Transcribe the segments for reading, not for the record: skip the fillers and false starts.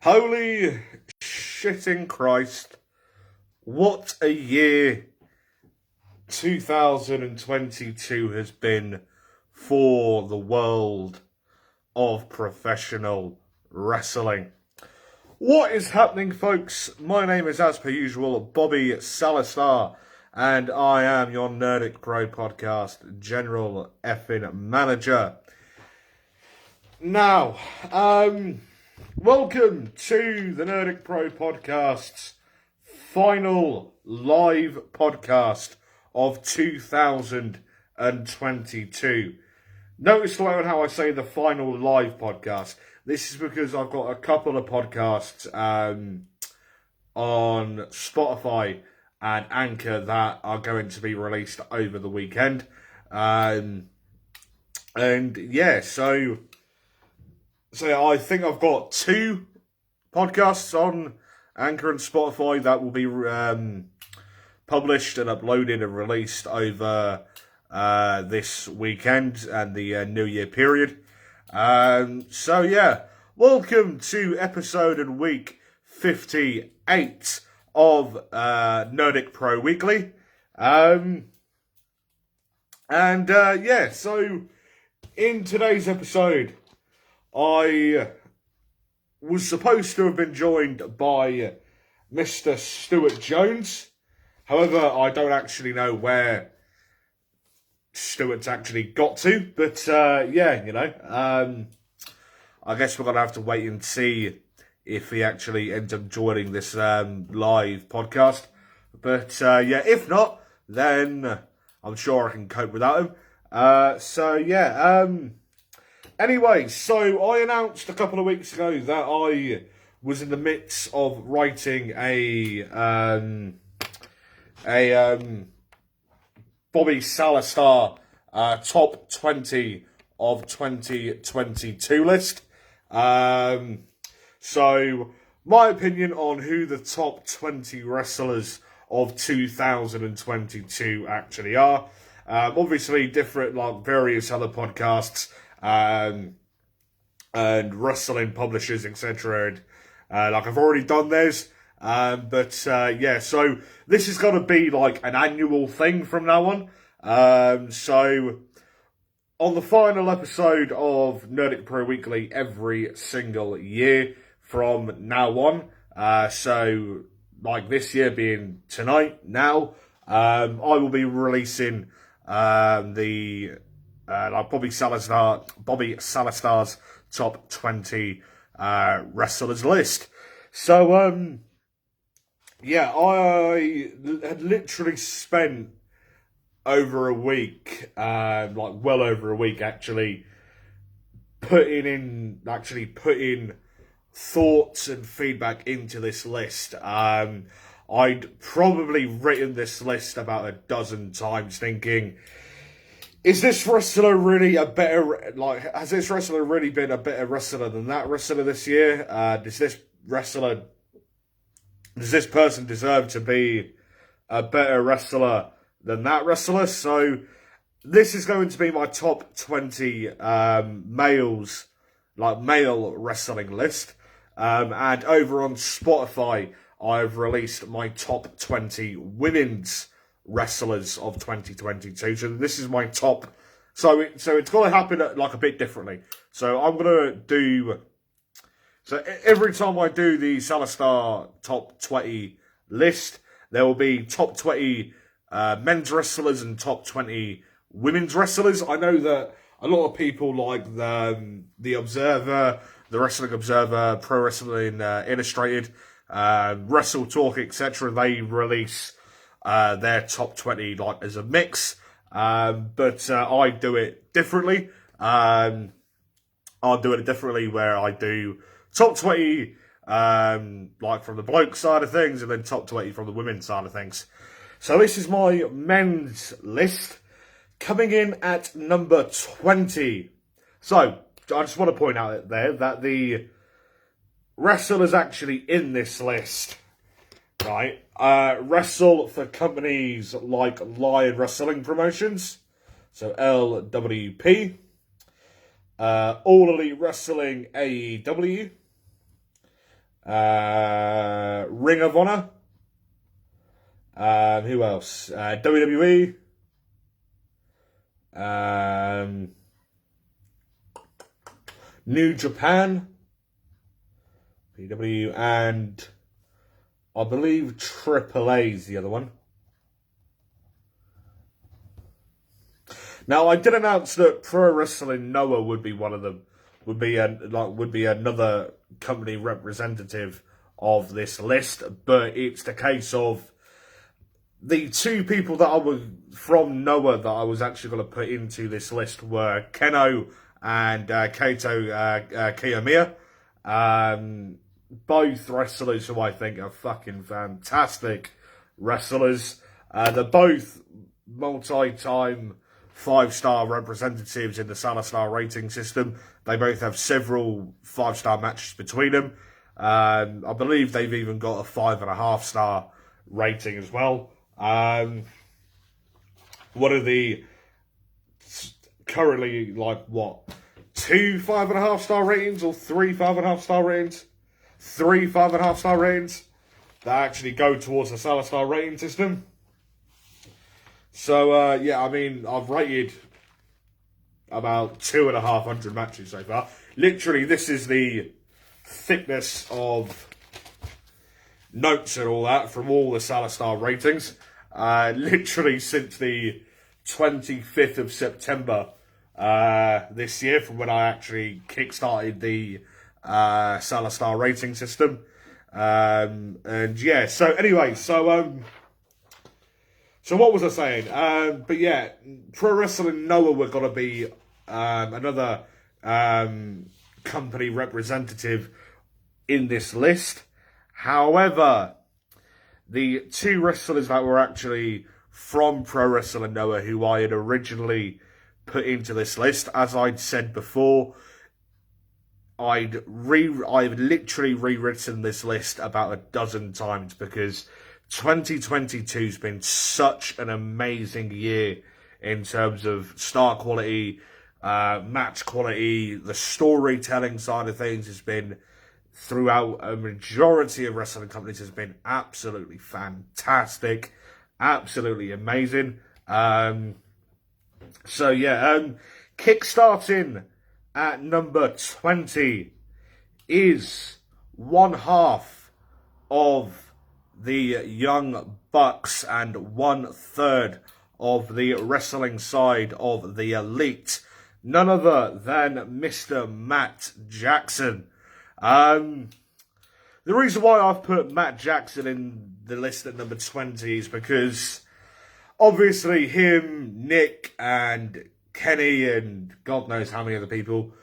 Holy shitting Christ. What a year 2022 has been for the world of professional wrestling. What is happening, folks? My name is, as per usual, Bobby Salazar, and I am your Nerdic Pro Podcast General Effing Manager. Now, welcome to the Nerdic Pro Podcast's final live podcast of 2022. Notice how I say the final live podcast. This is because I've got a couple of podcasts on Spotify and Anchor that are going to be released over the weekend. So I think I've got two podcasts on Anchor and Spotify that will be published and uploaded and released over this weekend and the New Year period. Welcome to episode and week 58 of Nerdic Pro Weekly. So in today's episode, I was supposed to have been joined by Mr. Stuart Jones. However, I don't actually know where Stuart's actually got to. But, I guess we're going to have to wait and see if he actually ends up joining this live podcast. But, if not, then I'm sure I can cope without him. Anyway, so I announced a couple of weeks ago that I was in the midst of writing a Bobby Salazar top 20 of 2022 list. So my opinion on who the top 20 wrestlers of 2022 actually are. Obviously, different like various other podcasts. And wrestling publishers, etc. I've already done this, so this is going to be like an annual thing from now on. So on the final episode of Nerdic Pro Weekly every single year from now on, so like this year being tonight now, I will be releasing Bobby Salazar's top 20 wrestlers list. So, I had literally spent over a week, well over a week actually, putting thoughts and feedback into this list. I'd probably written this list about a dozen times thinking, is this wrestler really has this wrestler really been a better wrestler than that wrestler this year? Does this person deserve to be a better wrestler than that wrestler? So this is going to be my top 20 male wrestling list. And over on Spotify, I've released my top 20 women's wrestlers of 2022. So this is my top. So it's going to happen a bit differently. So I'm going to do. So every time I do the Salazar top 20 list, there will be top 20 men's wrestlers and top 20 women's wrestlers. I know that a lot of people like the Observer, the Wrestling Observer, Pro Wrestling Illustrated, Wrestle Talk, etc. They release their top 20 as a mix, but I do it differently. I'll do it differently where I do top 20 from the bloke side of things and then top 20 from the women's side of things. So this is my men's list. Coming in at number 20. So I just want to point out there that the wrestlers actually in this list, right, wrestle for companies like Lion Wrestling Promotions, so LWP, All Elite Wrestling AEW, Ring of Honor. Who else? WWE. New Japan. PW, and I believe AAA is the other one. Now, I did announce that Pro Wrestling Noah would be one of them. Would be another company representative of this list, but it's the case of the two people that I was from Noah that I was actually going to put into this list were Keno and Kaito Kiyomiya. Both wrestlers who I think are fucking fantastic wrestlers. They're both multi-time 5-star representatives in the Salastar rating system. They both have several 5-star matches between them. I believe they've even got a 5.5-star rating as well. One of the currently, like, what, 2 5.5-star ratings or 3 5.5-star ratings? 3 5.5-star ratings that actually go towards the Salastar rating system. So, yeah, I mean, I've rated about 250 matches so far. Literally, this is the thickness of notes and all that from all the Salastar ratings. Literally since the 25th of September this year, from when I actually kickstarted the Salastar rating system. And yeah, so anyway, so what was I saying? But yeah, Pro Wrestling Noah were going to be another company representative in this list. However, the two wrestlers that were actually from Pro Wrestling Noah who I had originally put into this list, as I'd said before, I've literally rewritten this list about a dozen times because 2022's been such an amazing year in terms of star quality, match quality. The storytelling side of things has been, throughout a majority of wrestling companies, has been absolutely fantastic, absolutely amazing. So yeah, kickstarting at number 20 is one half of the Young Bucks and 1/3 of the wrestling side of the Elite. None other than Mr. Matt Jackson. The reason why I've put Matt Jackson in the list at number 20 is because obviously him, Nick, and Kenny, and God knows how many other people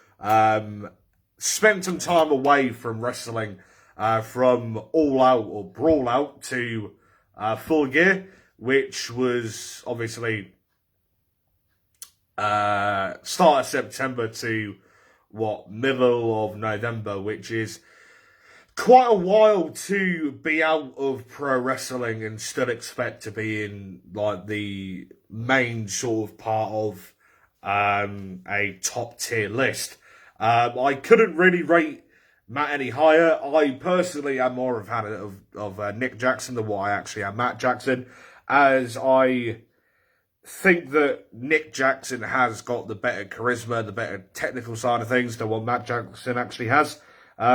spent some time away from wrestling, from All Out or Brawl Out to Full Gear, which was obviously start of September to middle of November, which is quite a while to be out of pro wrestling and still expect to be in like the main sort of part of a top tier list. I couldn't really rate Matt any higher. I personally am more of a fan of Nick Jackson than what I actually am Matt Jackson, as I think that Nick Jackson has got the better charisma, the better technical side of things than what Matt Jackson actually has.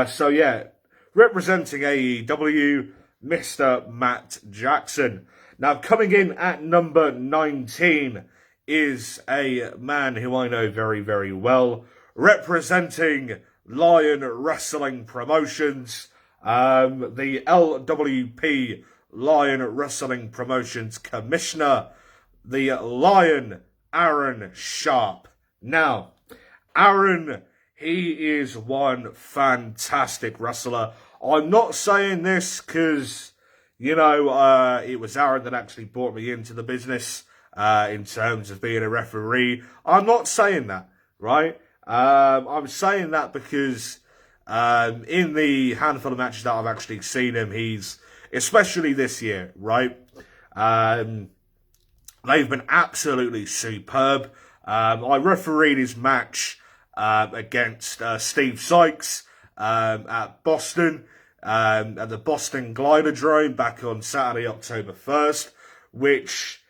So yeah, representing AEW, Mr. Matt Jackson. Now, coming in at number 19 is a man who I know very, very well, representing Lion Wrestling Promotions, the LWP Lion Wrestling Promotions Commissioner, the Lion Aaron Sharp. Now, Aaron, he is one fantastic wrestler. I'm not saying this because, you know, it was Aaron that actually brought me into the business in terms of being a referee. I'm not saying that, right? I'm saying that because in the handful of matches that I've actually seen him, he's, especially this year, right? They've been absolutely superb. I refereed his match against Steve Sykes at Boston, at the Boston Gliderdrome back on Saturday, October 1st, which,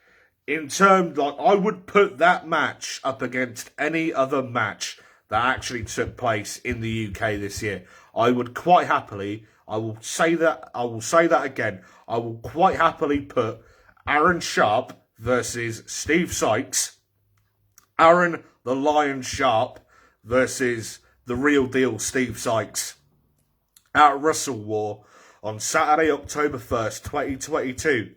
in terms, like, I would put that match up against any other match that actually took place in the UK this year. I would quite happily, I will say that again, I will quite happily put Aaron Sharp versus Steve Sykes, Aaron the Lion Sharp versus the real deal Steve Sykes at Wrestle War on Saturday, October 1st, 2022,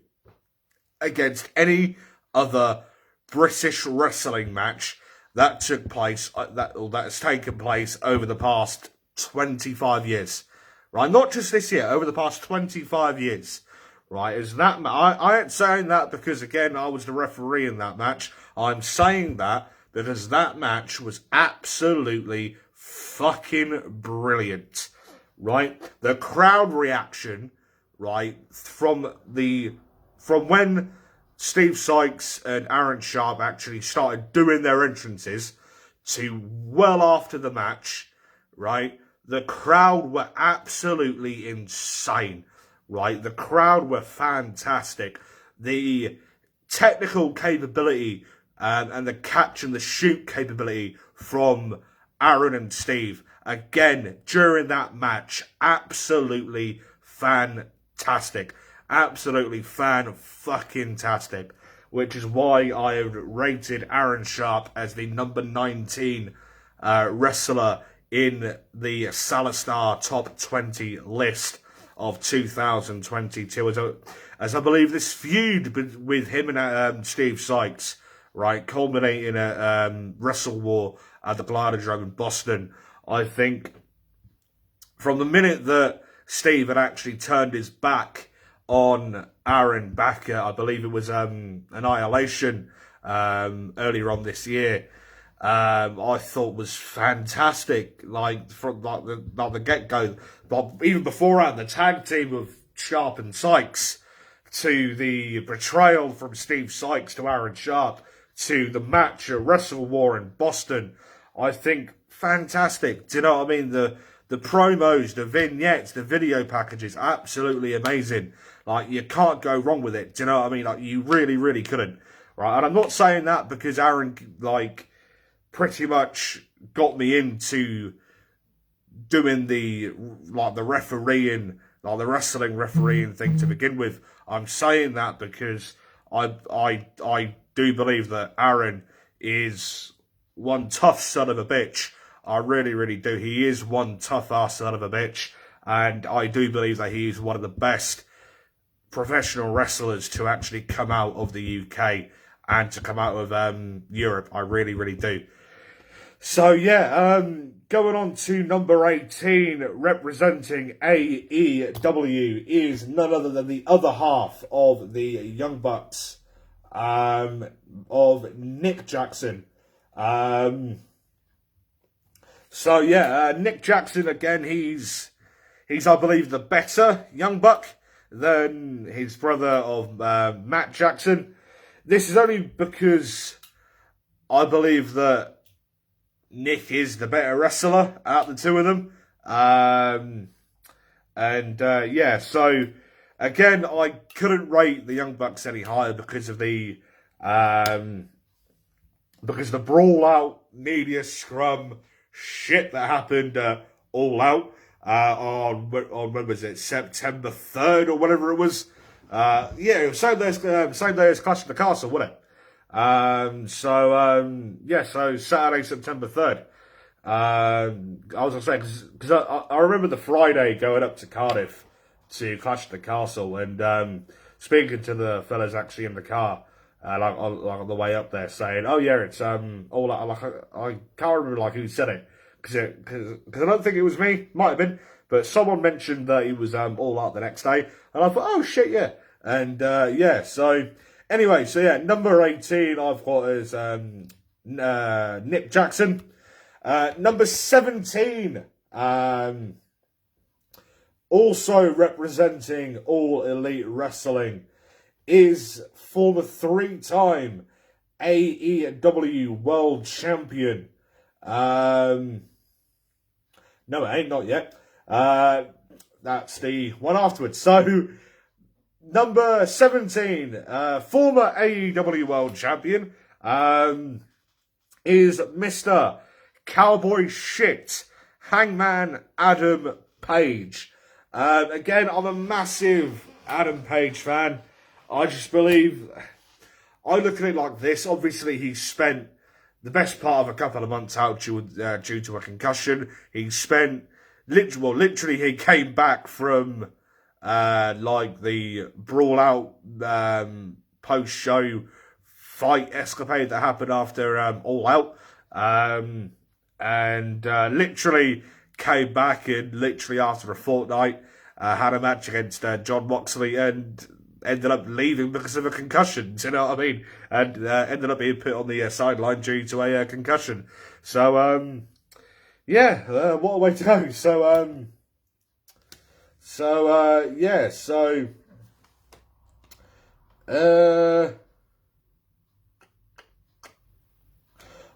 against any other British wrestling match that took place, that has taken place over the past 25 years. Right, not just this year, over the past 25 years. Right, is that I ain't saying that because, again, I was the referee in that match. I'm saying that because that match was absolutely fucking brilliant. Right, the crowd reaction, right, from when Steve Sykes and Aaron Sharp actually started doing their entrances to well after the match, right, the crowd were absolutely insane. Right, the crowd were fantastic. The technical capability and the catch and the shoot capability from Aaron and Steve, again, during that match, absolutely fantastic. Absolutely fan-fucking-tastic. Which is why I have rated Aaron Sharp as the number 19 wrestler in the Salistar Top 20 list of 2022, as I believe this feud with him and Steve Sykes, right, culminating at Wrestle War at the Gliderdrome in Boston. I think from the minute that Steve had actually turned his back on Aaron back at, I believe it was Annihilation earlier on this year, I thought was fantastic. Like from the get go, but even beforehand, the tag team of Sharp and Sykes, to the betrayal from Steve Sykes to Aaron Sharp, to the match at Wrestle War in Boston, I think fantastic. Do you know what I mean? The promos, the vignettes, the video packages, absolutely amazing. Like, you can't go wrong with it. Do you know what I mean? Like, you really, really couldn't. Right? And I'm not saying that because Aaron, like, pretty much got me into doing the refereeing, like the wrestling refereeing thing to begin with. I'm saying that because I do believe that Aaron is one tough son of a bitch. I really, really do. He is one tough ass son of a bitch, and I do believe that he is one of the best professional wrestlers to actually come out of the UK and to come out of Europe. I really, really do. So, yeah, going on to number 18, representing AEW, is none other than the other half of the Young Bucks, of Nick Jackson. Nick Jackson, again, he's I believe, the better Young Buck than his brother of Matt Jackson. This is only because I believe that Nick is the better wrestler out of the two of them. So again, I couldn't rate the Young Bucks any higher because of the brawl out media scrum shit that happened All Out on when was it, September 3rd or whatever it was. It was same day as Clash of the Castle, wasn't it? So Saturday, September 3rd. I was going to say, because I remember the Friday going up to Cardiff to Clash of the Castle and speaking to the fellas actually in the car, on the way up there, saying, "Oh yeah, it's all out." Like I can't remember who said it because I don't think it was me. Might have been, but someone mentioned that he was all out the next day, and I thought, "Oh shit, yeah." And so. Anyway, number 18 I've got is Nick Jackson. Number 17, also representing All Elite Wrestling, is former 3-time AEW World Champion. No, it ain't, not yet. that's the one afterwards. So, number 17, former AEW World Champion, is Mr. Cowboy Shit, Hangman Adam Page. Again, I'm a massive Adam Page fan. I just believe, I look at it like this. Obviously, he spent the best part of a couple of months out due to a concussion. He spent, literally, he came back from, like, the brawl-out post-show fight escapade that happened after All Out. And literally came back and literally after a fortnight had a match against John Moxley and ended up leaving because of a concussion, do you know what I mean? And ended up being put on the sideline due to a concussion. So, yeah, what a way to go.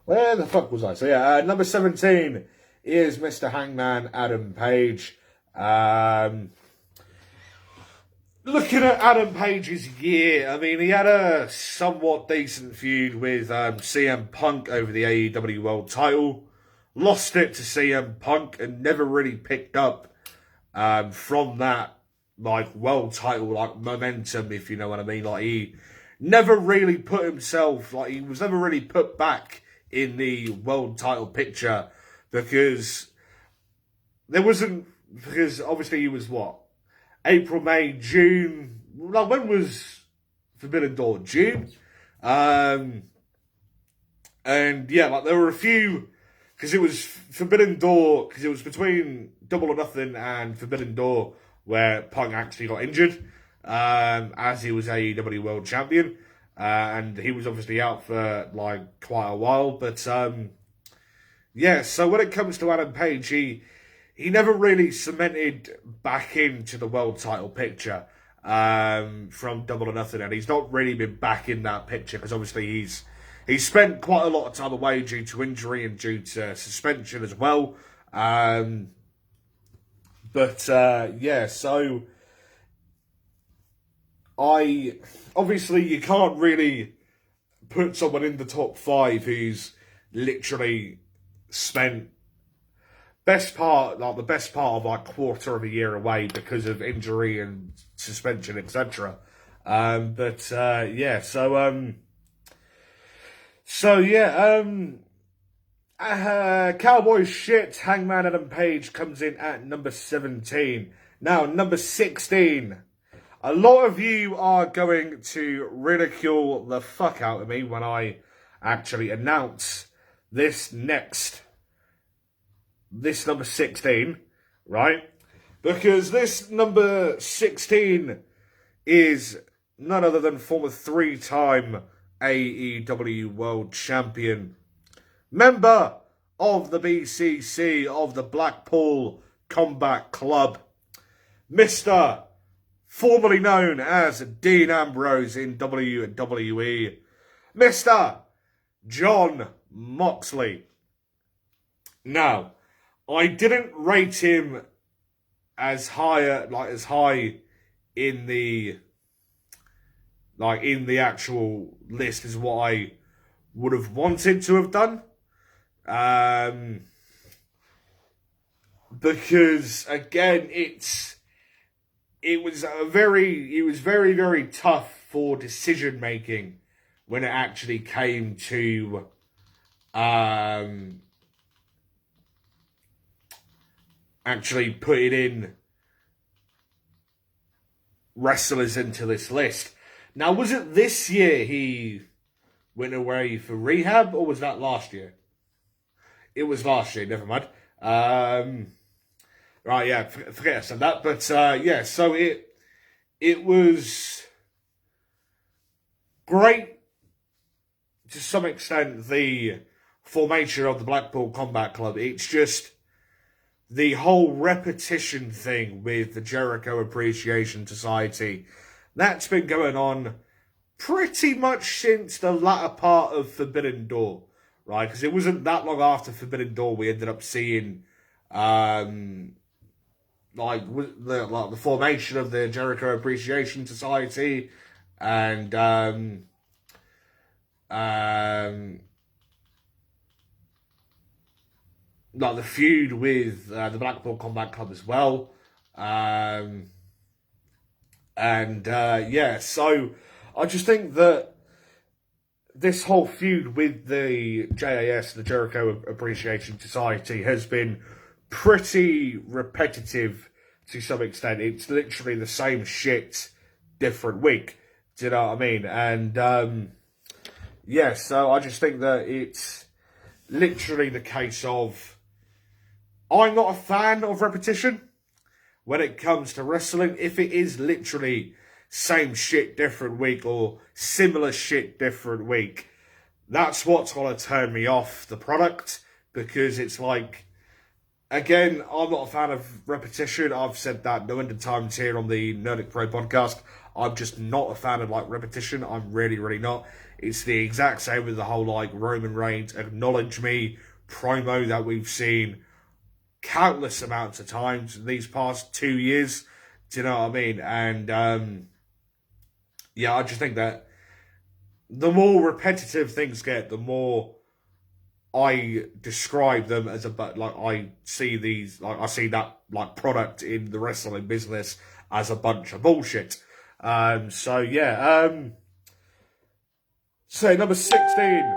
Where the fuck was I? So, yeah, number 17 is Mr. Hangman Adam Page. Looking at Adam Page's year, I mean, he had a somewhat decent feud with CM Punk over the AEW World title. Lost it to CM Punk and never really picked up from that, like, world title, like, momentum, if you know what I mean. Like, he never really put himself, like, he was never really put back in the world title picture because obviously he was what? April, May, June. Like, when was Forbidden Door? June? And yeah, like, there were a few, because it was Forbidden Door, because it was between Double or Nothing and Forbidden Door where Punk actually got injured, as he was AEW World Champion. And he was obviously out for, like, quite a while. But, yeah, so when it comes to Adam Page, he never really cemented back into the world title picture from Double or Nothing. And he's not really been back in that picture because obviously he's spent quite a lot of time away due to injury and due to suspension as well. Yeah, so obviously you can't really put someone in the top 5 who's literally spent the best part of like quarter of a year away because of injury and suspension, etc. Cowboy Shit, Hangman Adam Page comes in at number 17. Now, number 16. A lot of you are going to ridicule the fuck out of me when I actually announce this number 16, right? Because this number 16 is none other than former 3-time AEW World Champion, member of the BCC of the Blackpool Combat Club, Mr. formerly known as Dean Ambrose in WWE, Mr. John Moxley. Now, I didn't rate him as high in the actual list as what I would have wanted to have done. Because again, it was very, very tough for decision making when it actually came to actually putting in wrestlers into this list. Now, was it this year he went away for rehab, or was that last year? It was last year, never mind. Right, yeah, forget I said that. But, yeah, so it was great to some extent, the formation of the Blackpool Combat Club. It's just the whole repetition thing with the Jericho Appreciation Society. That's been going on pretty much since the latter part of Forbidden Door, right? Because it wasn't that long after Forbidden Door we ended up seeing the formation of the Jericho Appreciation Society, and like the feud with the Blackpool Combat Club as well. So I just think that this whole feud with the JAS, the Jericho Appreciation Society, has been pretty repetitive to some extent. It's literally the same shit, different week. Do you know what I mean? And so I just think that it's literally the case of, I'm not a fan of repetition when it comes to wrestling. If it is literally same shit, different week, or similar shit, different week, that's what's going to turn me off the product, because it's like, again, I'm not a fan of repetition. I've said that no end of times here on the Nerdic Pro podcast. I'm just not a fan of like repetition. I'm really, really not. It's the exact same with the whole like Roman Reigns Acknowledge Me promo that we've seen countless amounts of times in these past 2 years. Do you know what I mean? And I just think that the more repetitive things get, the more I describe them as I see that like product in the wrestling business as a bunch of bullshit. So number 16,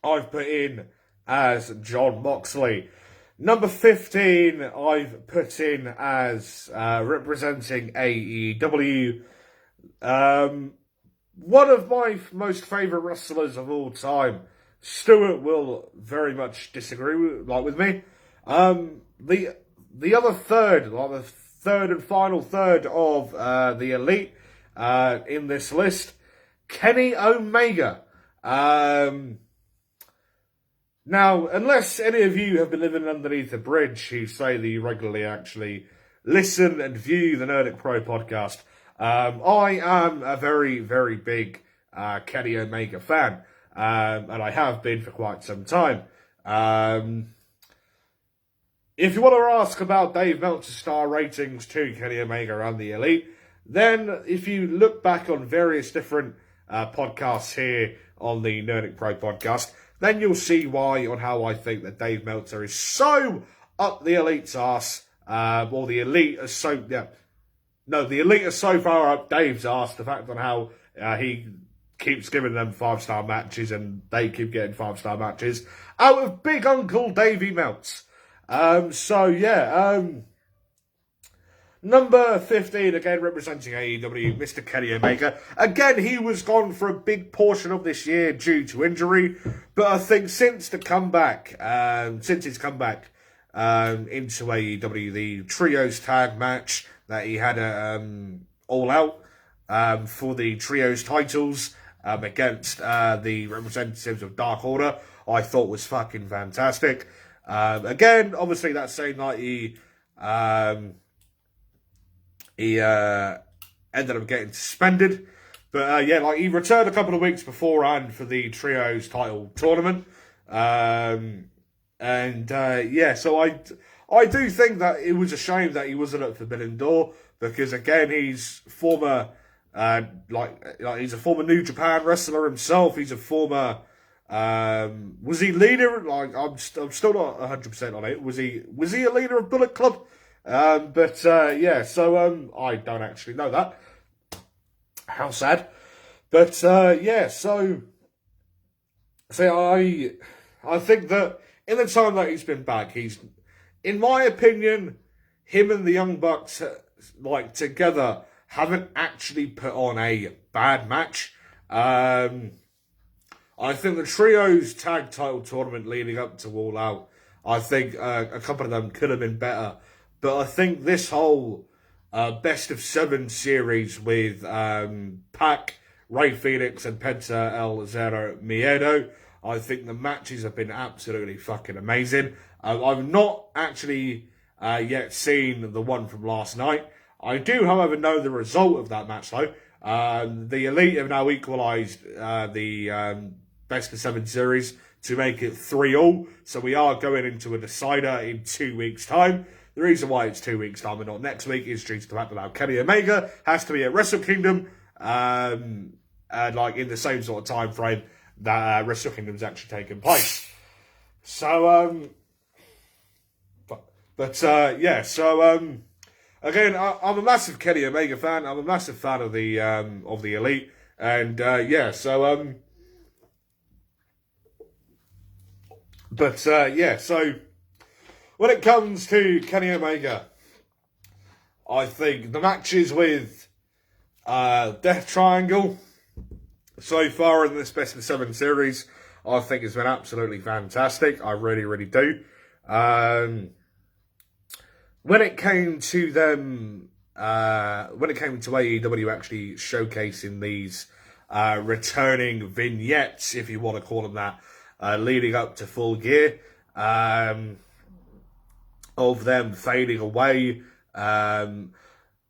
I've put in as Jon Moxley. Number 15, I've put in as representing AEW. One of my most favourite wrestlers of all time. Stuart will very much disagree with me. The other third, like the third and final third of the Elite in this list, Kenny Omega. Now, unless any of you have been living underneath a bridge who say that you regularly actually listen and view the Nerdic Pro podcast, I am a very, very big Kenny Omega fan, and I have been for quite some time. If you want to ask about Dave Meltzer's star ratings to Kenny Omega and the Elite, then if you look back on various different podcasts here on the Nerdic Pro podcast, then you'll see why on how I think that Dave Meltzer is so up the Elite's arse, or the Elite is so, the Elite is so far up Dave's arse, the fact on how he keeps giving them 5-star matches and they keep getting 5-star matches out of Big Uncle Davey Meltz. Number 15, again representing AEW, Mr. Kenny Omega. Again, he was gone for a big portion of this year due to injury, but I think since his comeback into AEW, the Trios tag match that he had All Out for the Trios titles against the representatives of Dark Order, I thought was fucking fantastic. Again, obviously that same night he ended up getting suspended. But he returned a couple of weeks beforehand for the Trios title tournament. So I do think that it was a shame that he wasn't at Forbidden Door, because again, he's former he's a former New Japan wrestler himself. He's a former was he leader? I'm still not 100% on it. Was he a leader of Bullet Club? I don't actually know that. How sad. But I think that in the time that he's been back, he's, in my opinion, him and the Young Bucks together haven't actually put on a bad match. I think the Trios tag title tournament leading up to All Out, I think a couple of them could have been better. But I think this whole best of 7 series with Pac, Rey Fenix, and Penta El Zero Miedo, I think the matches have been absolutely fucking amazing. I've not actually yet seen the one from last night. I do, however, know the result of that match, though. The Elite have now equalised the best of 7 series to make it 3-3. So we are going into a decider in 2 weeks' time. The reason why it's 2 weeks' time and not next week is due to the fact that now Kenny Omega has to be at Wrestle Kingdom, and like in the same sort of time frame that Wrestle Kingdom's actually taking place. So, again, I'm a massive Kenny Omega fan. I'm a massive fan of the Elite, and so when it comes to Kenny Omega, I think the matches with Death Triangle so far in this Best of 7 series, I think it's been absolutely fantastic. I really, really do. When it came to them, when it came to AEW actually showcasing these returning vignettes, if you want to call them that, leading up to Full Gear, of them fading away, part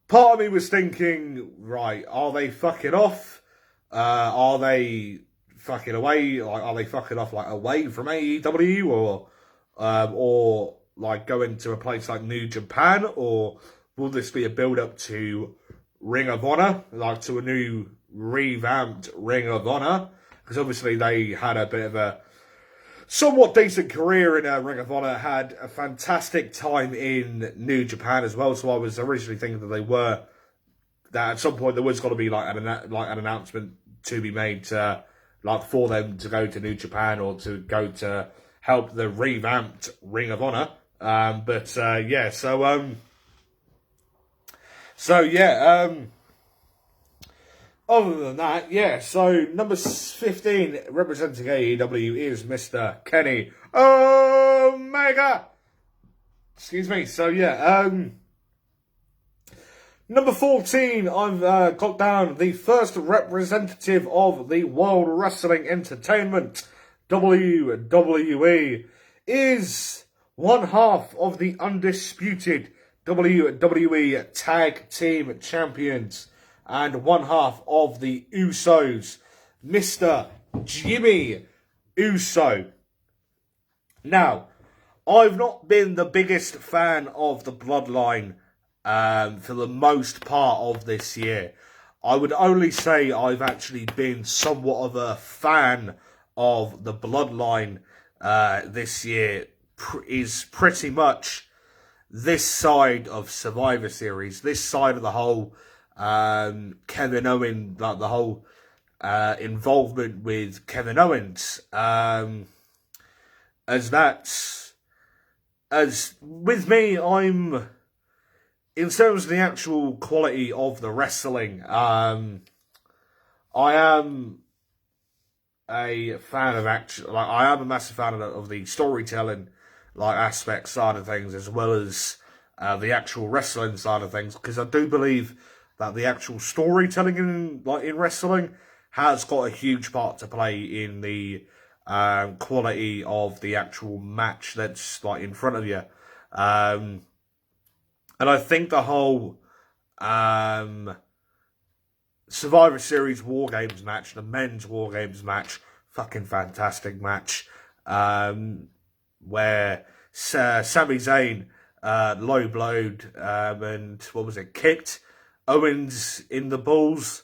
of me was thinking, right, are they fucking off? Are they fucking away? Like, are they fucking off like away from AEW, or like going to a place like New Japan, or will this be a build up to Ring of Honor, like to a new revamped Ring of Honor? Because obviously they had a bit of a somewhat decent career in Ring of Honor, had a fantastic time in New Japan as well. So I was originally thinking that at some point there was going to be like an announcement to be made, like for them to go to New Japan or to go to help the revamped Ring of Honor. Other than that, so number 15 representing AEW is Mr. Kenny Omega. Excuse me. Number 14, I've got down the first representative of the World Wrestling Entertainment, WWE, is one half of the undisputed WWE Tag Team Champions and one half of the Usos, Mr. Jimmy Uso. Now, I've not been the biggest fan of the Bloodline for the most part of this year. I would only say I've actually been somewhat of a fan of the Bloodline this year is pretty much this side of Survivor Series, this side of the whole Kevin Owens, like the whole involvement with Kevin Owens, as with me, in terms of the actual quality of the wrestling, I am a fan of I am a massive fan of the storytelling aspect side of things, as well as the actual wrestling side of things, because I do believe that the actual storytelling in wrestling has got a huge part to play in the quality of the actual match that's in front of you. And I think the whole Survivor Series War Games match, the men's War Games match, fucking fantastic match, where Sami Zayn low blowed and kicked Owens in the balls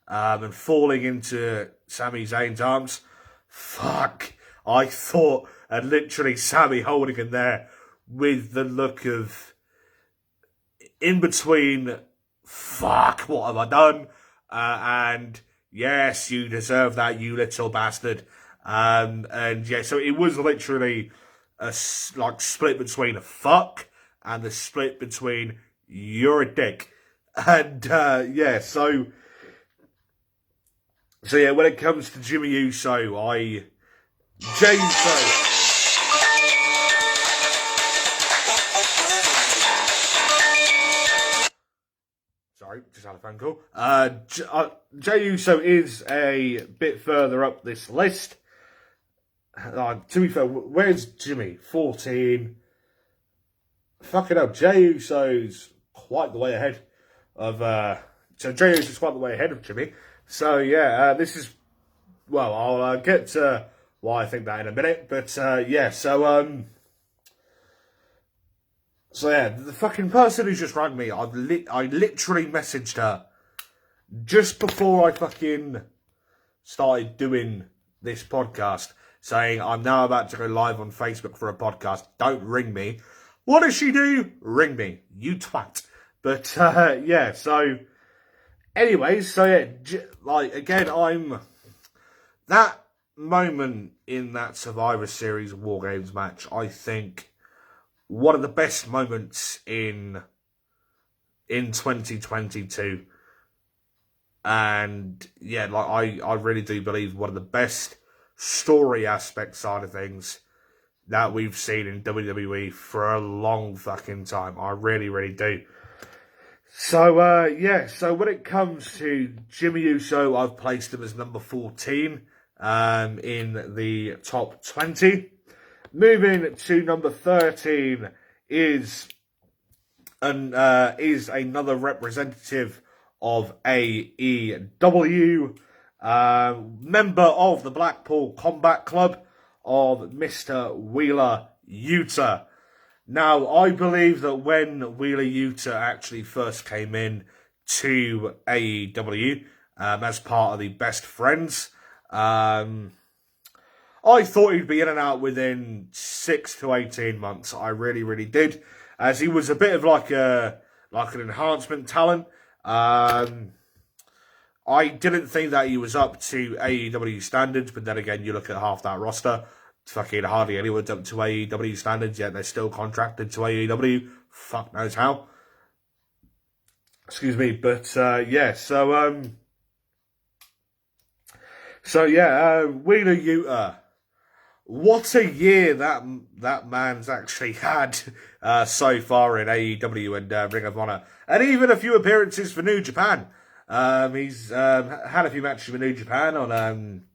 and falling into Sami Zayn's arms. Fuck, I thought, and literally Sami holding him there with the look of in between, fuck, what have I done? And yes, you deserve that, you little bastard. So it was literally a split between a fuck and the split between you're a dick. And when it comes to Jimmy Uso, Jey Uso. Sorry, just had a phone call. Jey Uso is a bit further up this list. To be fair, where's Jimmy? 14. Fucking hell, Jey Uso's quite the way ahead of... Jey Uso's quite the way ahead of Jimmy. So, this is... Well, I'll get to why I think that in a minute. But, So yeah, the fucking person who just rang me, I literally messaged her just before I fucking started doing this podcast, saying I'm now about to go live on Facebook for a podcast. Don't ring me. What does she do? Ring me, you twat. But yeah, so anyways, so yeah, like again, I'm that moment in that Survivor Series War Games match. I think one of the best moments in 2022. And yeah, like I really do believe one of the best story aspect side of things that we've seen in WWE for a long fucking time. I really, really do. So yeah, so when it comes to Jimmy Uso, I've placed him as number 14 in the top 20. Moving to number 13 is another representative of AEW, member of the Blackpool Combat Club, of Mr. Wheeler Yuta. Now, I believe that when Wheeler Yuta actually first came in to AEW as part of the Best Friends, I thought he'd be in and out within 6 to 18 months. I really, really did, as he was a bit of like an enhancement talent. I didn't think that he was up to AEW standards, but then again, you look at half that roster, fucking hardly anyone's up to AEW standards, yet they're still contracted to AEW. Fuck knows how. Excuse me, but yeah, so Wheeler Yuta. What a year that man's actually had so far in AEW and Ring of Honor. And even a few appearances for New Japan. He's had a few matches with New Japan on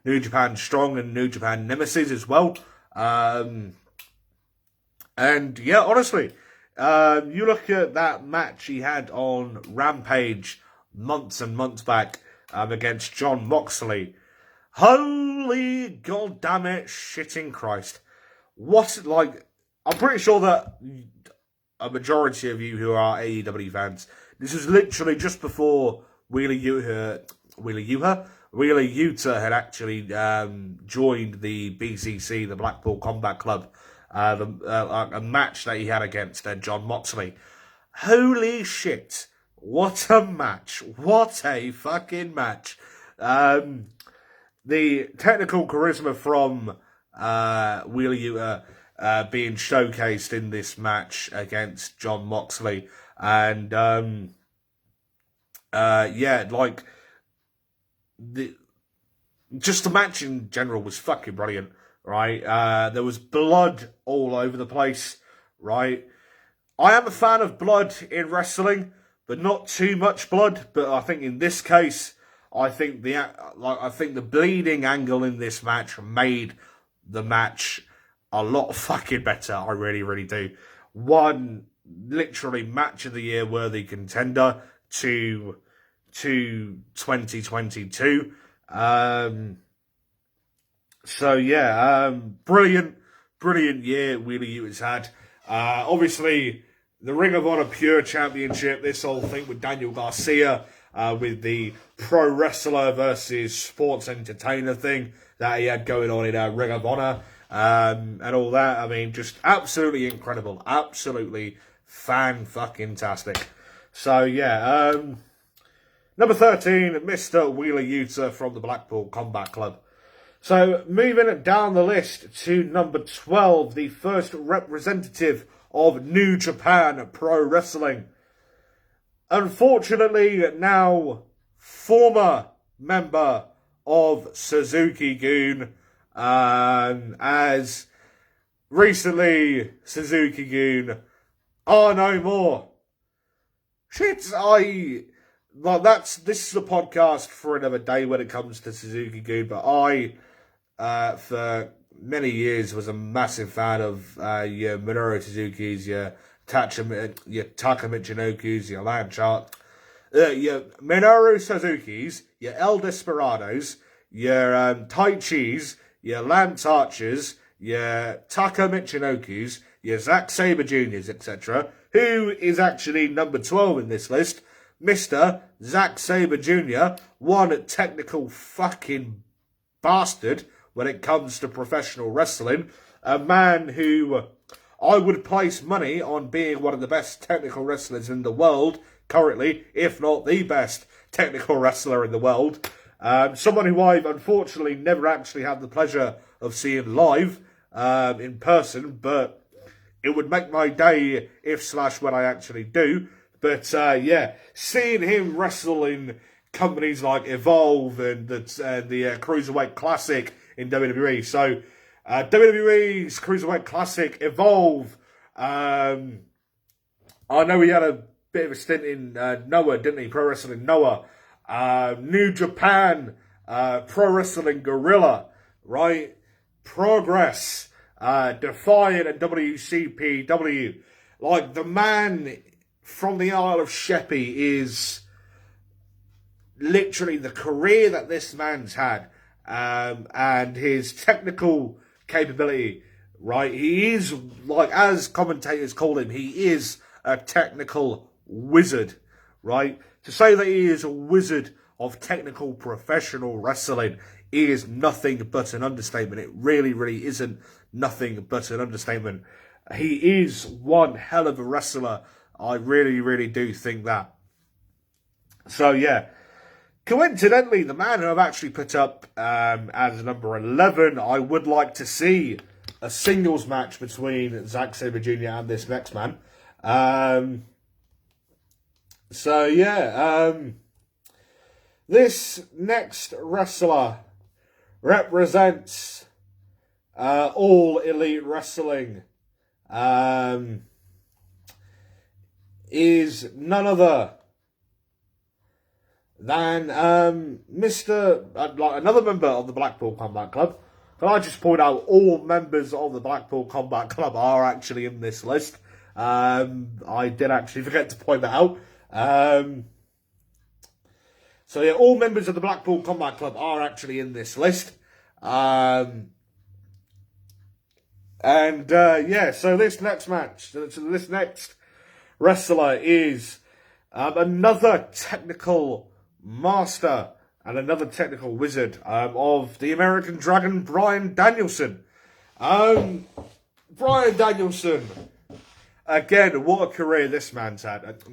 New Japan Strong and New Japan Nemesis as well. And yeah, honestly, you look at that match he had on Rampage months and months back against Jon Moxley. Holy goddamn shitting Christ. What, like, I'm pretty sure that a majority of you who are AEW fans, this was literally just before Wheeler Yuta had actually joined the BCC, the Blackpool Combat Club, a match that he had against Jon Moxley. Holy shit. What a match. What a fucking match. The technical charisma from Wheeler Yuta being showcased in this match against Jon Moxley. And yeah, like just the match in general was fucking brilliant, right? There was blood all over the place, right? I am a fan of blood in wrestling, but not too much blood. But I think in this case, I think the bleeding angle in this match made the match a lot fucking better. I really, really do. One literally match of the year worthy contender to 2022. So yeah, brilliant year Wheeler Yuta's had. Obviously, the Ring of Honor Pure Championship, this whole thing with Daniel Garcia, with the pro wrestler versus sports entertainer thing that he had going on in Ring of Honor, and all that. I mean, just absolutely incredible. Absolutely fan-fucking-tastic. So, yeah, number 13, Mr. Wheeler Yuta from the Blackpool Combat Club. So, moving down the list to number 12, the first representative of New Japan Pro Wrestling. Unfortunately, now former member of Suzuki-gun, as recently Suzuki-gun are no more. Shit, this is a podcast for another day when it comes to Suzuki-gun, but I, for many years, was a massive fan of your Minoru Suzuki's, your Taka Michinoku's, your Lanchart, your Minoru Suzuki's, your El Desperados, your Tai Chi's, your Lance Archers, your Taka Michinoku's, your Zack Sabre Juniors, etc., who is actually number 12 in this list, Mr. Zack Sabre Jr., one technical fucking bastard when it comes to professional wrestling, a man who I would place money on being one of the best technical wrestlers in the world currently, if not the best technical wrestler in the world. Someone who I've unfortunately never actually had the pleasure of seeing live in person, but it would make my day if/when I actually do. But yeah, seeing him wrestle in companies like Evolve and the Cruiserweight Classic in WWE. So WWE's Cruiserweight Classic, Evolve. I know he had a bit of a stint in Noah, didn't he? Pro Wrestling Noah. New Japan, Pro Wrestling Gorilla, right? Progress, Defiant, and WCPW. Like, the man from the Isle of Sheppey is literally the career that this man's had, and his technical capability, right? He is, like, as commentators call him, he is a technical wizard, right? To say that he is a wizard of technical professional wrestling is nothing but an understatement. It really, really isn't nothing but an understatement. He is one hell of a wrestler. I really, really do think that. So, yeah. Coincidentally, the man who I've actually put up as number 11, I would like to see a singles match between Zack Sabre Jr. and this next man. So, yeah, this next wrestler represents All Elite Wrestling, is none other than another member of the Blackpool Combat Club. Can I just point out all members of the Blackpool Combat Club are actually in this list. I did actually forget to point that out. So yeah, all members of the Blackpool Combat Club are actually in this list. Yeah, so this next match, this next wrestler is another technical master and another technical wizard of the American Dragon, Bryan Danielson. Bryan Danielson, again, what a career this man's had.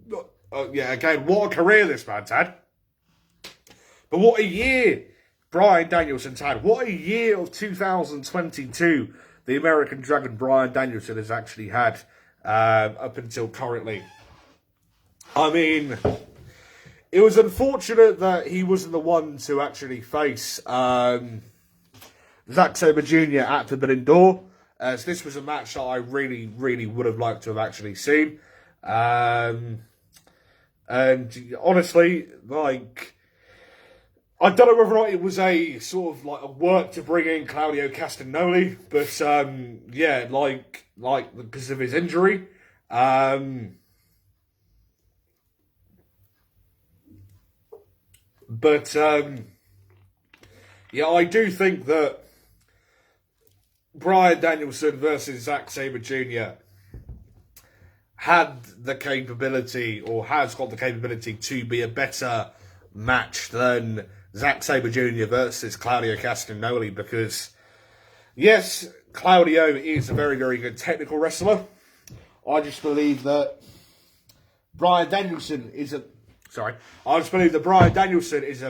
What a career this man's had. But what a year Bryan Danielson's had. What a year of 2022 the American Dragon, Bryan Danielson, has actually had up until currently. I mean, it was unfortunate that he wasn't the one to actually face Zack Sabre Jr. at Forbidden Door, as this was a match that I really, really would have liked to have actually seen. And honestly, like, I don't know whether or not it was a sort of like a work to bring in Claudio Castagnoli, but yeah, like because of his injury. But yeah, I do think that Bryan Danielson versus Zack Sabre Jr. had the capability, or has got the capability, to be a better match than Zack Sabre Jr. versus Claudio Castagnoli, because yes, Claudio is a very, very good technical wrestler. I just believe that Bryan Danielson is a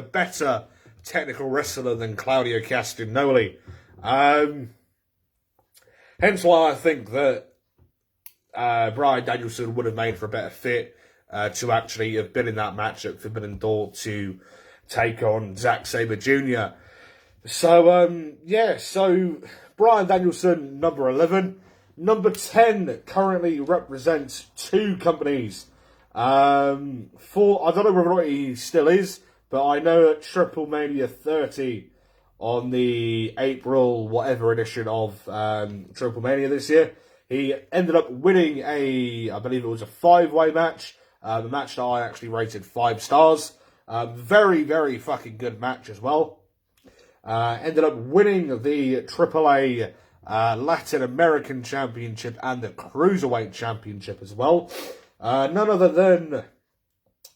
better technical wrestler than Claudio Castagnoli. Hence why I think that Bryan Danielson would have made for a better fit to actually have been in that match at Forbidden Door to take on Zack Sabre Jr. So, yeah, so Bryan Danielson, number 11. Number 10 currently represents two companies. I don't know whether or not he still is, but I know at Triple Mania 30 on the April whatever edition of Triple Mania this year, he ended up winning I believe it was a 5-way match, a match that I actually rated 5 stars. Very, very fucking good match as well. Ended up winning the AAA Latin American Championship, and the Cruiserweight Championship as well. None other than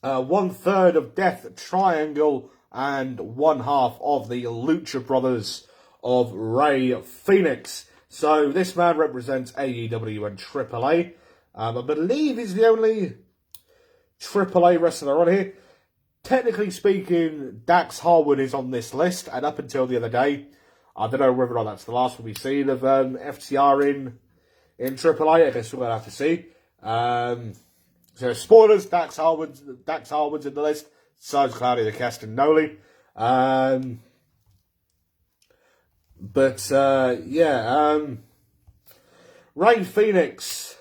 1/3 of Death Triangle and 1/2 of the Lucha Brothers of Rey Fénix. So this man represents AEW and AAA. I believe he's the only AAA wrestler on here. Technically speaking, Dax Harwood is on this list, and up until the other day, I don't know whether or not that's the last one we've seen of FTR in AAA. I guess we're going to have to see. So spoilers, Dax Harwood's in the list. So is Claudio the Castagnoli. Rey Fénix.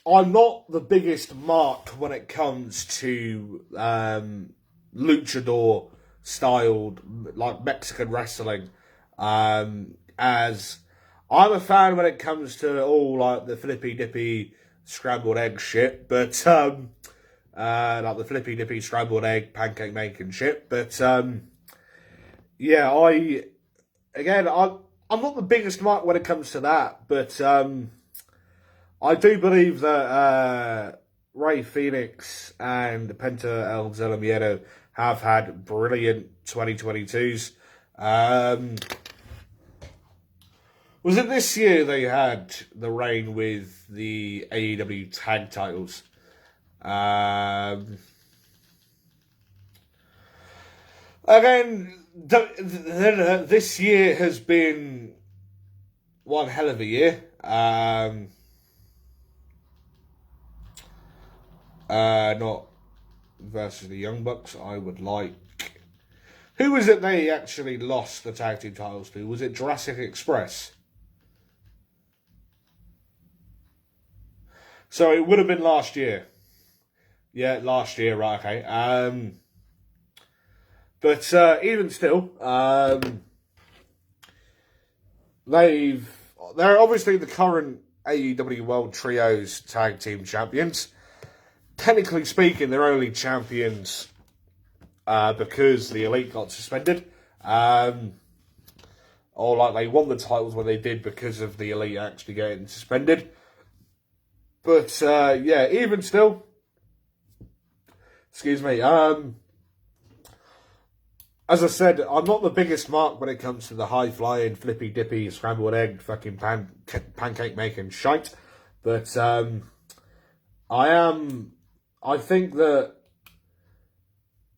I'm not the biggest mark when it comes to luchador styled like Mexican wrestling. As I'm a fan when it comes to all like the flippy dippy scrambled egg shit, but like the flippy dippy scrambled egg pancake making shit. But I'm not the biggest mark when it comes to that, but I do believe that Rey Fénix and Penta El Zero have had brilliant 2022s. Was it this year they had the reign with the AEW tag titles? Again, this year has been one hell of a year. Not versus the Young Bucks. I would like. Who was it they actually lost the tag team titles to? Was it Jurassic Express? So it would have been last year. Yeah, last year, right, okay. But even still, they're obviously the current AEW World Trios Tag Team Champions. Technically speaking, they're only champions because the Elite got suspended. Or like they won the titles when they did because of the Elite actually getting suspended. But even still, excuse me, as I said, I'm not the biggest mark when it comes to the high-flying, flippy-dippy, scrambled egg, fucking pancake-making shite. But I think that,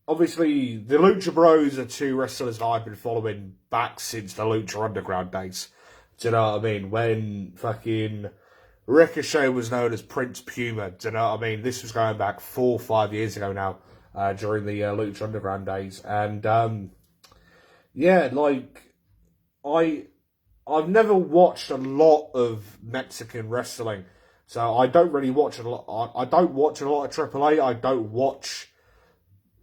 obviously, the Lucha Bros are two wrestlers that I've been following back since the Lucha Underground days. Do you know what I mean? When fucking Ricochet was known as Prince Puma. Do you know what I mean? This was going back 4 or 5 years ago now. During the Lucha Underground days, and I've never watched a lot of Mexican wrestling, so I don't really watch a lot. I don't watch a lot of AAA. I don't watch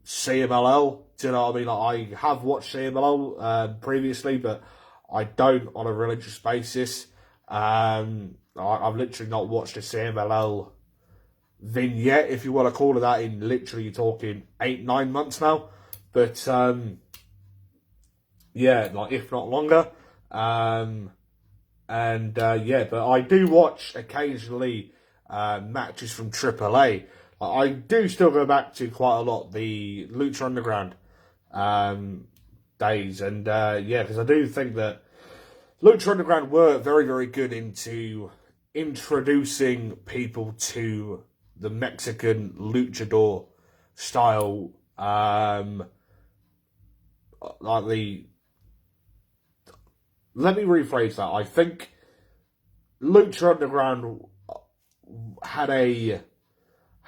CMLL. Do you know what I mean? Like, I have watched CMLL previously, but I don't on a religious basis. I've literally not watched a CMLL vignette, if you want to call it that, in literally talking 8-9 months now, but like if not longer, but I do watch occasionally matches from AAA. I do still go back to quite a lot the Lucha Underground days, and because I do think that Lucha Underground were very, very good into introducing people to the Mexican luchador style, let me rephrase that. I think Lucha Underground had a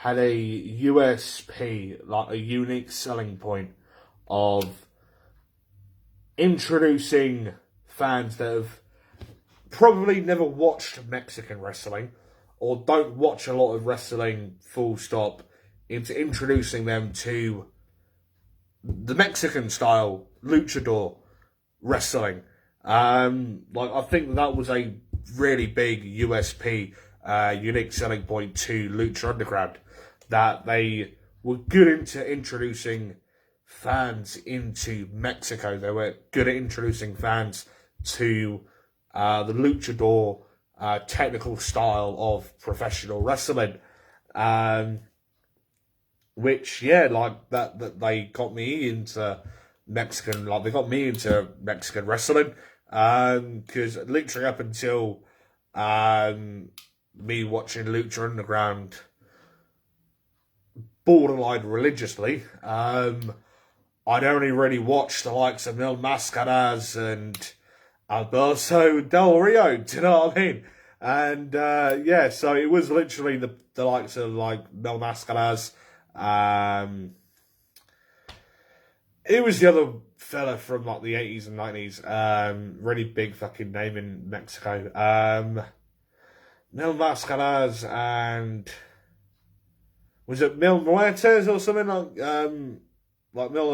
USP, like a unique selling point of introducing fans that have probably never watched Mexican wrestling or don't watch a lot of wrestling full stop, into introducing them to the Mexican style luchador wrestling. I think that was a really big USP, unique selling point to Lucha Underground, that they were good into introducing fans into Mexico. They were good at introducing fans to the luchador technical style of professional wrestling. Which, yeah, like that they got me into Mexican, like they got me into Mexican wrestling. Because literally up until me watching Lucha Underground borderline religiously, I'd only really watched the likes of Mil Mascaras and Alberto Del Rio, do you know what I mean? And yeah, so it was literally the likes of like Mil Mascaras. It was the other fella from like the 80s and 90s, really big fucking name in Mexico. Mil Mascaras and was it Mil Muertes or something like Mil?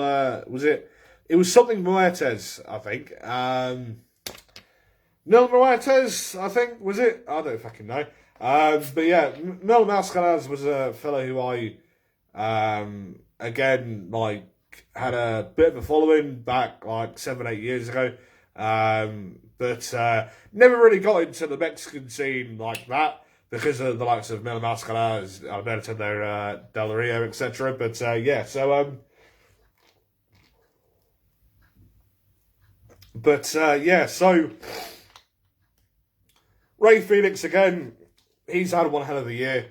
Was it? It was something Muertes, I think. Mil Muertes, I think, was it? I don't fucking know. But yeah, Mil Mascaras was a fellow who I, again, like, had a bit of a following back, like, 7-8 years ago. But never really got into the Mexican scene like that because of the likes of Mil Mascaras, Alberto Del Rio, etc. But yeah, so... But yeah, so Ray Phoenix again, he's had one hell of a year.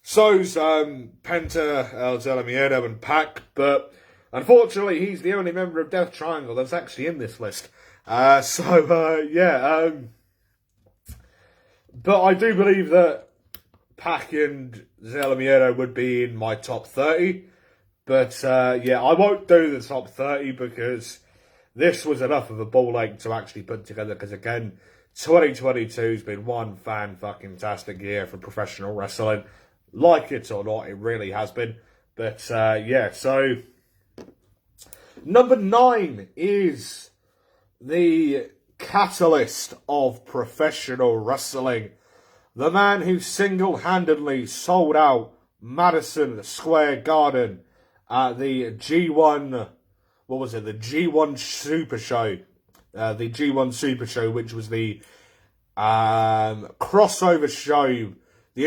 So's Penta, El Zero Miedo and Pac, but unfortunately he's the only member of Death Triangle that's actually in this list. Yeah, but I do believe that Pac and Zero Miedo would be in my top 30. But yeah, I won't do the top 30 because this was enough of a ball ache to actually put together because, again, 2022 has been one fan-fucking-tastic year for professional wrestling. Like it or not, it really has been. But, yeah, so... Number 9 is the catalyst of professional wrestling. The man who single-handedly sold out Madison Square Garden at the G1... What was it? The G1 Super Show. The G1 Super Show, which was the crossover show, the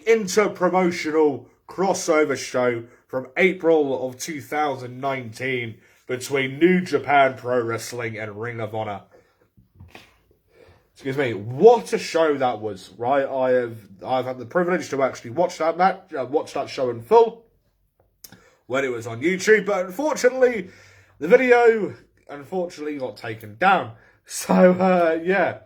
inter-promotional crossover show from April of 2019 between New Japan Pro Wrestling and Ring of Honor. Excuse me. What a show that was, right? I've had the privilege to actually watch that match, watch that show in full when it was on YouTube, but unfortunately, the video, got taken down. So, yeah,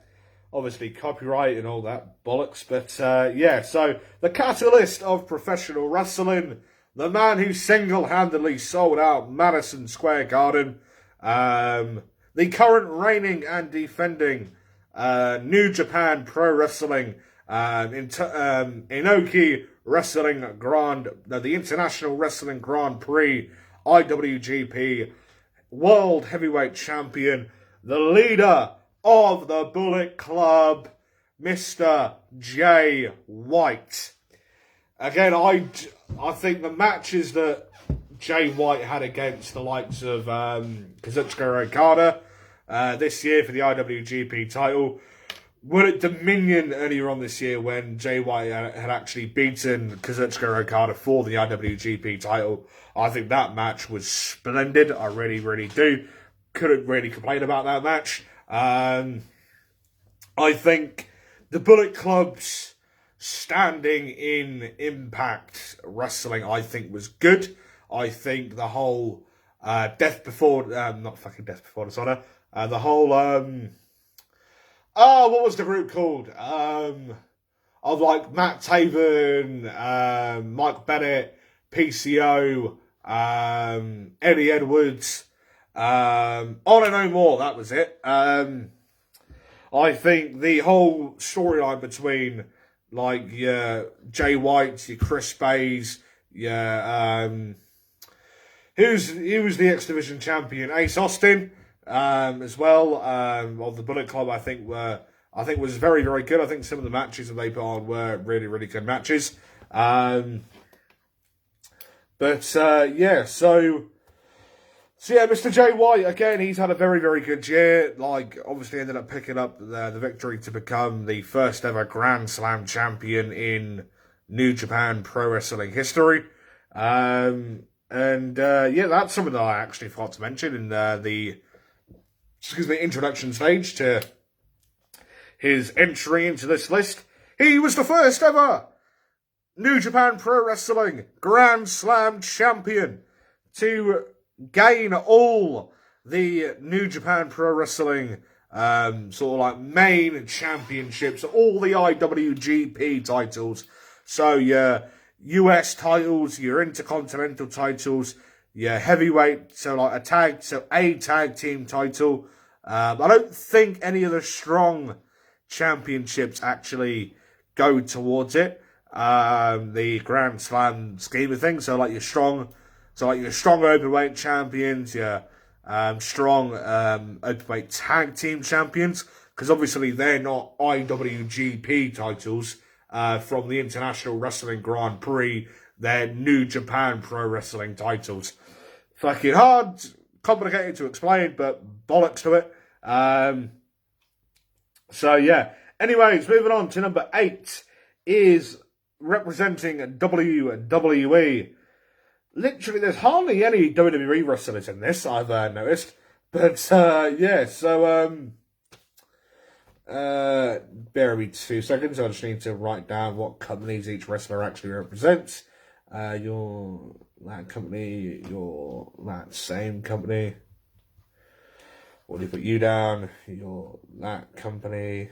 obviously copyright and all that bollocks, but, yeah, so, the catalyst of professional wrestling, the man who single-handedly sold out Madison Square Garden, the current reigning and defending New Japan Pro Wrestling, Inoki Wrestling the International Wrestling Grand Prix, IWGP World Heavyweight Champion, the leader of the Bullet Club, Mr. Jay White. Again, I think the matches that Jay White had against the likes of Kazuchika Okada this year for the IWGP title, were at Dominion earlier on this year when Jay White had actually beaten Kazuchika Okada for the IWGP title. I think that match was splendid. I really, really do. Couldn't really complain about that match. I think the Bullet Club's standing in Impact Wrestling, I think, was good. I think the whole Death Before Dishonor, the whole... what was the group called? Of like Matt Taven, Mike Bennett, PCO, Eddie Edwards, On and No More, that was it. I think the whole storyline between like Jay White, your Chris Bays, who was the X Division champion, Ace Austin. As well, of the Bullet Club, I think was very, very good. I think some of the matches that they put on were really, really good matches. But yeah, so So yeah, Mr. Jay White, again, he's had a very, very good year. Like, obviously ended up picking up the victory to become the first ever Grand Slam champion in New Japan Pro Wrestling history. Yeah, that's something that I actually forgot to mention in the introduction stage to his entry into this list. He was the first ever New Japan Pro Wrestling Grand Slam champion to gain all the New Japan Pro Wrestling main championships, all the IWGP titles. So your US titles, your Intercontinental titles, your heavyweight, a tag team title. I don't think any of the strong championships actually go towards it. The Grand Slam scheme of things. So your strong openweight champions, your strong openweight tag team champions, because obviously they're not IWGP titles from the International Wrestling Grand Prix. They're New Japan Pro Wrestling titles. Fucking hard, complicated to explain, but bollocks to it. Anyways, moving on to number 8 is representing WWE. Literally, there's hardly any WWE wrestlers in this, I've noticed. But, bear with me 2 seconds. I just need to write down what companies each wrestler actually represents. You're that company, you're that same company. What do you put you down? You're that company.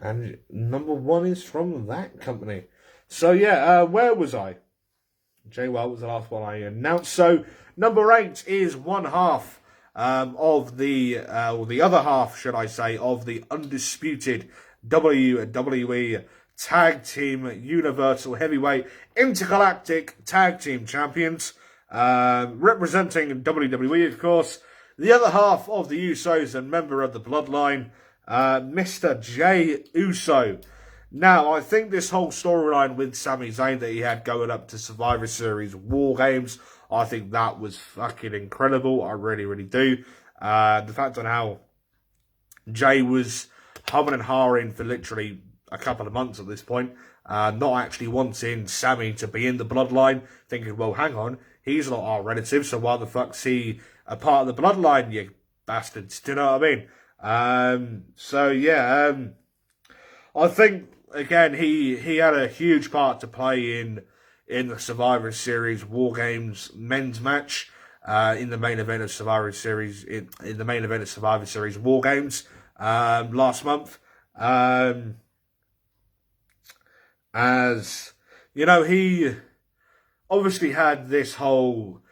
And number 1 is from that company. So, where was I? Jay White was the last one I announced. So, number 8 is one half of the other half, should I say, of the undisputed WWE Tag Team Universal Heavyweight Intergalactic Tag Team Champions. Representing WWE, of course. The other half of the Usos and member of the Bloodline, Mr. Jey Uso. Now, I think this whole storyline with Sami Zayn that he had going up to Survivor Series War Games, I think that was fucking incredible. I really, really do. The fact on how Jay was humming and hawing for literally a couple of months at this point, not actually wanting Sami to be in the Bloodline, thinking, well, hang on, he's not our relative, so why the fuck's he a part of the Bloodline, you bastards? Do you know what I mean? I think, again, he had a huge part to play in the Survivor Series War Games men's match, in the main event of Survivor Series, in the main event of Survivor Series War Games, last month. As, he obviously had this whole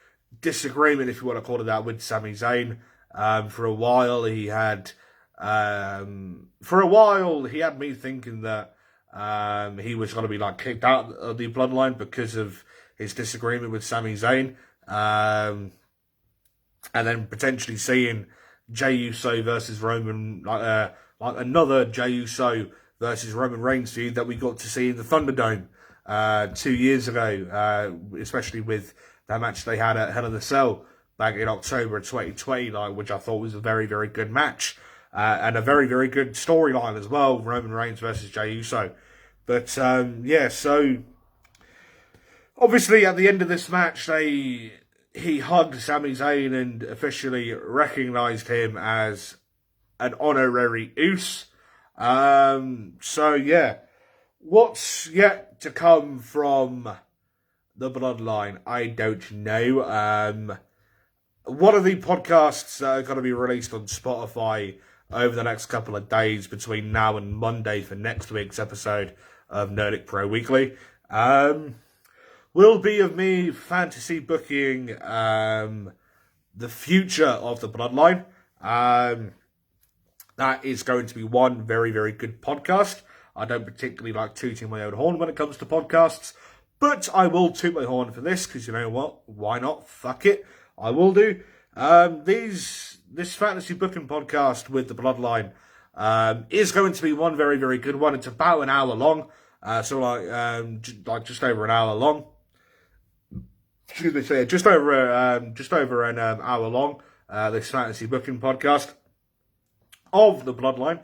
disagreement, if you want to call it that, with Sami Zayn. For a while, he had me thinking that he was going to be kicked out of the Bloodline because of his disagreement with Sami Zayn, and then potentially seeing Jey Uso versus Roman, another Jey Uso versus Roman Reigns feud that we got to see in the Thunderdome 2 years ago, especially with that match they had at Hell in a Cell back in October of 2020, which I thought was a very, very good match. And a very, very good storyline as well, Roman Reigns versus Jey Uso. But, so obviously at the end of this match, he hugged Sami Zayn and officially recognised him as an honorary Us. What's yet to come from the Bloodline, I don't know. One of the podcasts that are going to be released on Spotify over the next couple of days between now and Monday for next week's episode of Nerdic Pro Weekly, will be of me fantasy booking the future of the Bloodline. That is going to be one very, very good podcast. I don't particularly like tooting my own horn when it comes to podcasts, but I will toot my horn for this, because you know what? Why not? Fuck it. I will do. This fantasy booking podcast with the Bloodline is going to be one very, very good one. It's about an hour long, just over an hour long. excuse me, so yeah, just over an hour long. This fantasy booking podcast of the Bloodline.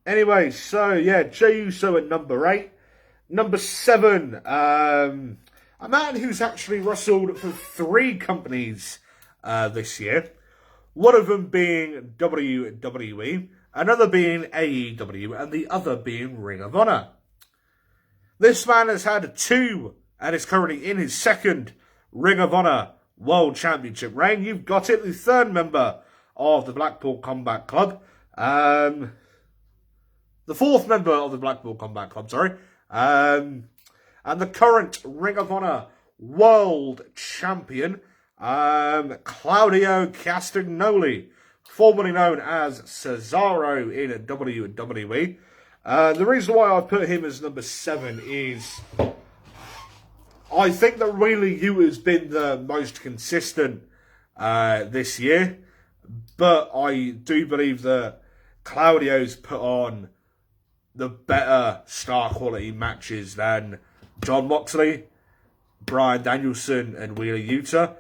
Anyway, so yeah, Jey Uso at number 8. Number 7, a man who's actually wrestled for 3 companies this year. One of them being WWE, another being AEW, and the other being Ring of Honor. This man has had 2 and is currently in his 2nd Ring of Honor World Championship reign. You've got it, the 3rd member of the Blackpool Combat Club. The 4th member of the Blackpool Combat Club, sorry. And the current Ring of Honor World Champion, Claudio Castagnoli, formerly known as Cesaro in WWE. The reason why I put him as number 7 is I think that really you has been the most consistent this year, but I do believe that Claudio's put on the better star quality matches than Jon Moxley, Bryan Danielson, and Wheeler Yuta.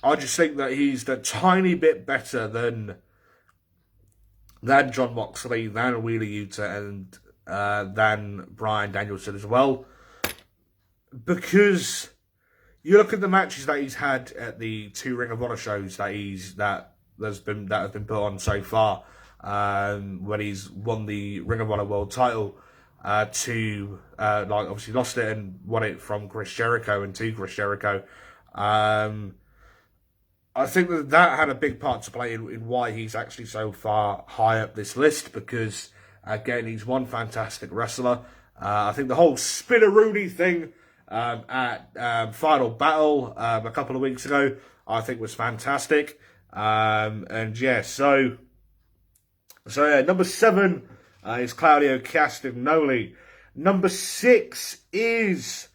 I just think that he's a tiny bit better than Jon Moxley, than Wheeler Yuta, and than Bryan Danielson as well. Because you look at the matches that he's had at the 2 Ring of Honor shows that have been put on so far. When he's won the Ring of Honor World title obviously lost it and won it from Chris Jericho and to Chris Jericho. I think that had a big part to play in why he's actually so far high up this list, because again, he's one fantastic wrestler. I think the whole Spinneroonie thing at Final Battle a couple of weeks ago, I think was fantastic. So yeah, number 7 is Claudio Castagnoli. Number 6 is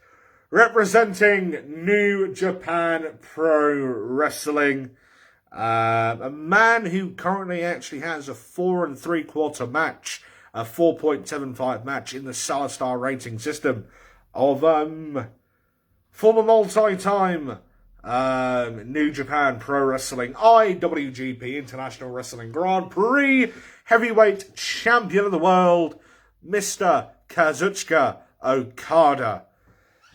representing New Japan Pro Wrestling, a man who currently actually has a 4 3/4 match, a 4.75 match in the Salstar rating system of former multi-time New Japan Pro Wrestling IWGP International Wrestling Grand Prix Heavyweight Champion of the World, Mr. Kazuchika Okada.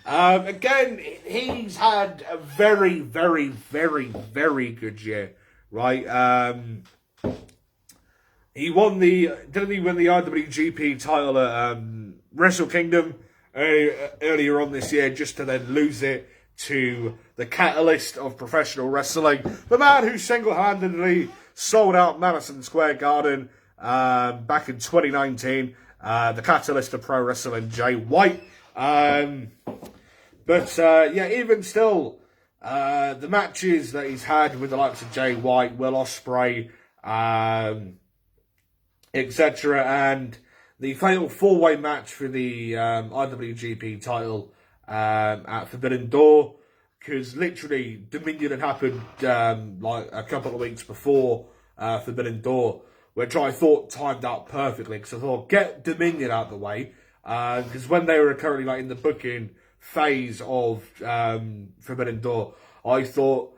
Again, he's had a very, very, very, very good year, right? Didn't he win the IWGP title at Wrestle Kingdom earlier on this year, just to then lose it to the catalyst of professional wrestling, the man who single-handedly sold out Madison Square Garden back in 2019, the catalyst of pro wrestling, Jay White. Even still, the matches that he's had with the likes of Jay White, Will Ospreay, etc., and the fatal 4-way match for the IWGP title at Forbidden Door, because literally Dominion had happened like a couple of weeks before Forbidden Door, which I thought timed out perfectly, because I thought, get Dominion out of the way, because when they were currently like in the booking phase of Forbidden Door, I thought,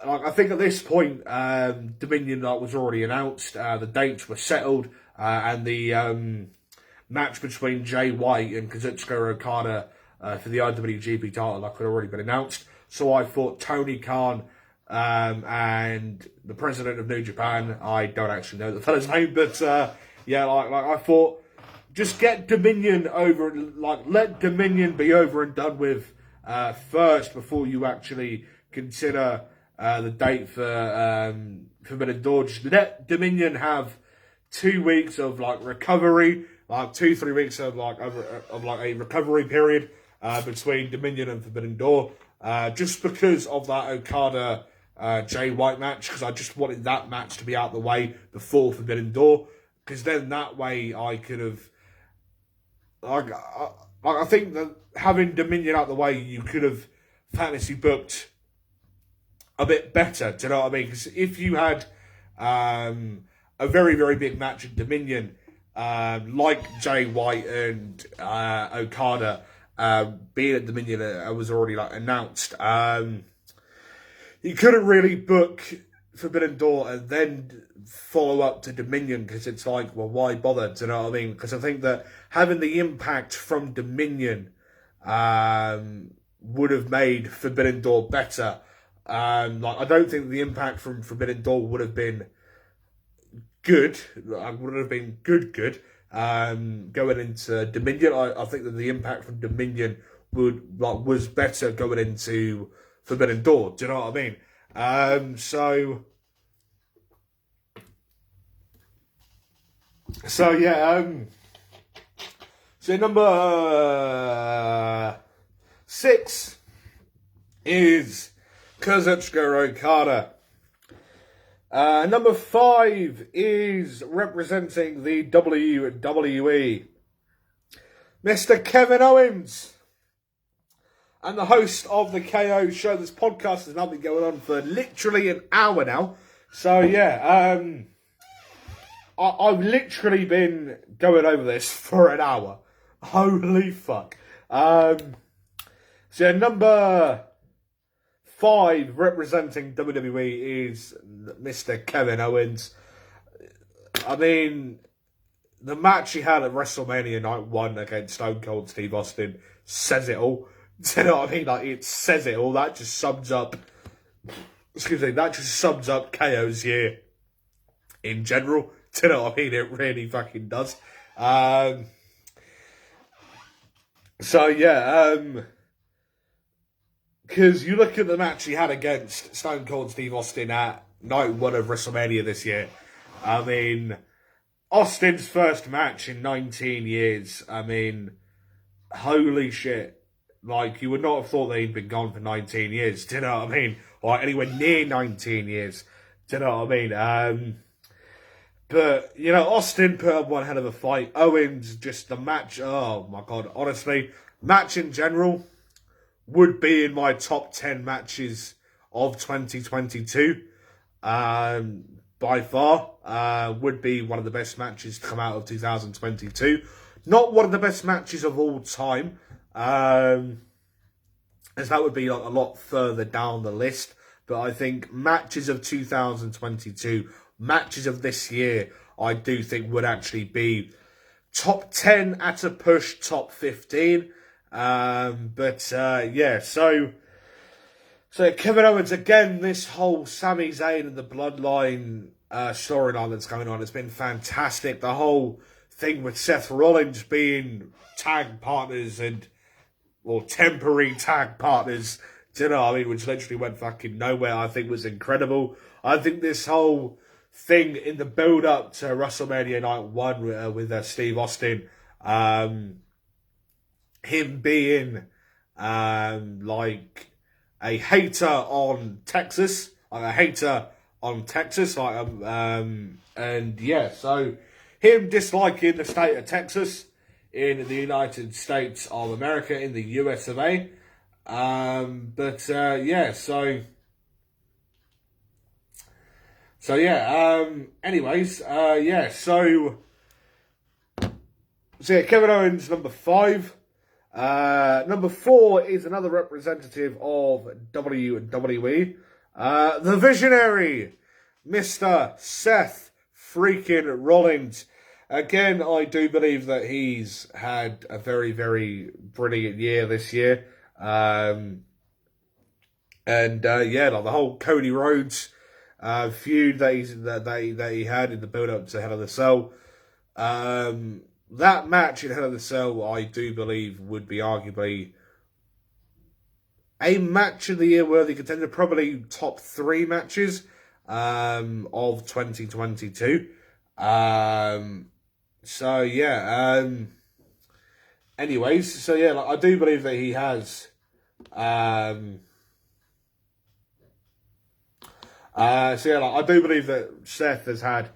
I think at this point Dominion was already announced, the dates were settled, and the match between Jay White and Kazuchika Okada for the IWGP title had already been announced. So I thought Tony Khan and the president of New Japan, I don't actually know the fella's name, but I thought, just get Dominion over, let Dominion be over and done with first before you actually consider the date for Forbidden Door. Just let Dominion have 2 weeks of recovery, 2-3 weeks of a recovery period between Dominion and Forbidden Door, just because of that Okada Jay White match, because I just wanted that match to be out the way before Forbidden Door, because then that way I could have, I think that having Dominion out the way, you could have fantasy booked a bit better, do you know what I mean? Because if you had a very, very big match at Dominion, like Jay White and Okada, being at Dominion was already like announced. You couldn't really book Forbidden Door and then follow up to Dominion because it's like, well, why bother? Do you know what I mean? Because I think that having the impact from Dominion would have made Forbidden Door better. Like I don't think the impact from Forbidden Door would have been good. Would have been good. Going into Dominion, I think that the impact from Dominion was better going into Forbidden Door. Do you know what I mean? So yeah. So number 6 is Kazuchika Okada. Number 5 is representing the WWE, Mr. Kevin Owens. And the host of the KO show. This podcast has now been going on for literally an hour now. So yeah, I've literally been going over this for an hour. Holy fuck. So number 5 representing WWE is Mr. Kevin Owens. I mean, the match he had at WrestleMania Night 1 against Stone Cold Steve Austin says it all. Do you know what I mean? Like, it says it all. That just sums up... that just sums up KO's year in general. Do you know what I mean? It really fucking does. So, yeah, because you look at the match he had against Stone Cold Steve Austin at Night 1 of WrestleMania this year. I mean, Austin's first match in 19 years. I mean, holy shit. Like, you would not have thought that he'd been gone for 19 years. Do you know what I mean? Or anywhere near 19 years. Do you know what I mean? But, you know, Austin put up one hell of a fight. Owens, just the match. Oh, my God. Honestly, match in general would be in my top 10 matches of 2022. By far. Would be one of the best matches to come out of 2022. Not one of the best matches of all time. As that would be like a lot further down the list. But I think matches of 2022, matches of this year, I do think would actually be top 10 at a push, top 15. Yeah, so Kevin Owens, again, this whole Sami Zayn and the Bloodline storyline that's going on, it's been fantastic. The whole thing with Seth Rollins being tag partners or temporary tag partners, do you know what I mean, which literally went fucking nowhere, I think was incredible. I think this whole thing in the build-up to WrestleMania Night 1 with Steve Austin, him being like a hater on Texas, and yeah, so him disliking the state of Texas in the United States of America, in the US of A. Kevin Owens, number 5. Number 4 is another representative of WWE. The visionary, Mr. Seth freaking Rollins. Again, I do believe that he's had a very, very brilliant year this year. Like the whole Cody Rhodes feud that he had in the build-up to Hell in a Cell. That match in Hell in a Cell, I do believe, would be arguably a match of the year worthy contender, probably top 3 matches of 2022. I do believe that he has. I do believe that Seth has had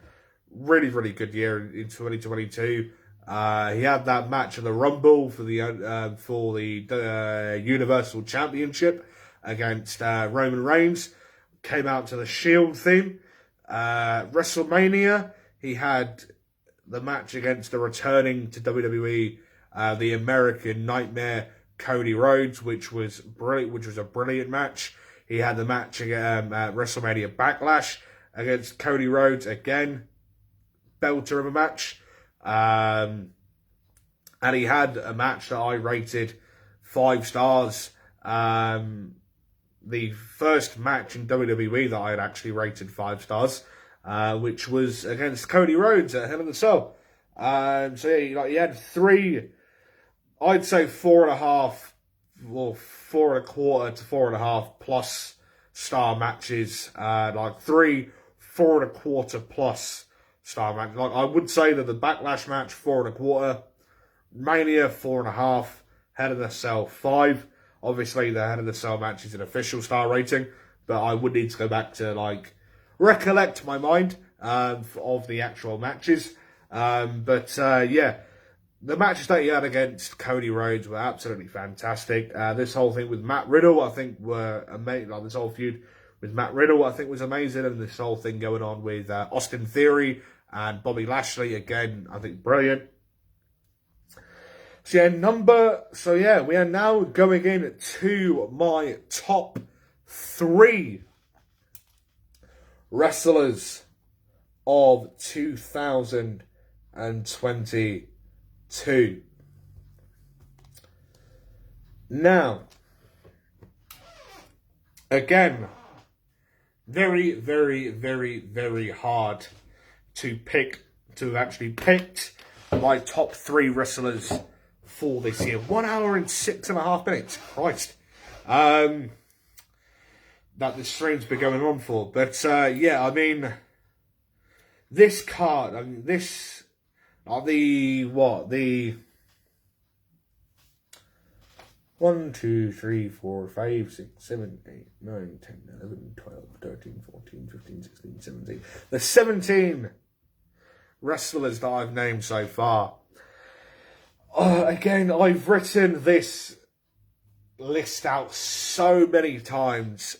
really, really good year in 2022. He had that match in the Rumble for the Universal Championship against Roman Reigns. Came out to the Shield theme. WrestleMania, he had the match against the returning to WWE, the American Nightmare, Cody Rhodes, which was brilliant, which was a brilliant match. He had the match at WrestleMania Backlash against Cody Rhodes again, belter of a match. And he had a match that I rated 5 stars. The first match in WWE that I had actually rated 5 stars, which was against Cody Rhodes at Hell in a Cell. So yeah, he had 3, I'd say 4.5, or 4.25 to 4.5 plus star matches. Like 3 4.25 plus star matches. Like I would say that the Backlash match 4.25, Mania 4.5, Hell in a Cell 5. Obviously, the Hell in a Cell match is an official star rating, but I would need to go back to like recollect my mind of the actual matches. Yeah, the matches that he had against Cody Rhodes were absolutely fantastic. This whole thing with Matt Riddle, I think, were amazing. Like this whole feud with Matt Riddle, I think, was amazing, and this whole thing going on with Austin Theory and Bobby Lashley, again, I think brilliant. So yeah, we are now going into my top 3 wrestlers of 2022. Now, again, very, very, very, very hard to actually pick my top 3 wrestlers for this year. 1 hour and 6.5 minutes. Christ. That this stream's been going on for. But, yeah, I mean, this card, I mean, this, the 1, 2, 3, 4, 5, 6, 7, 8, 9, 10, 11, 12, 13, 14, 15, 16, 17. The 17 wrestlers that I've named so far. Again, I've written this list out so many times.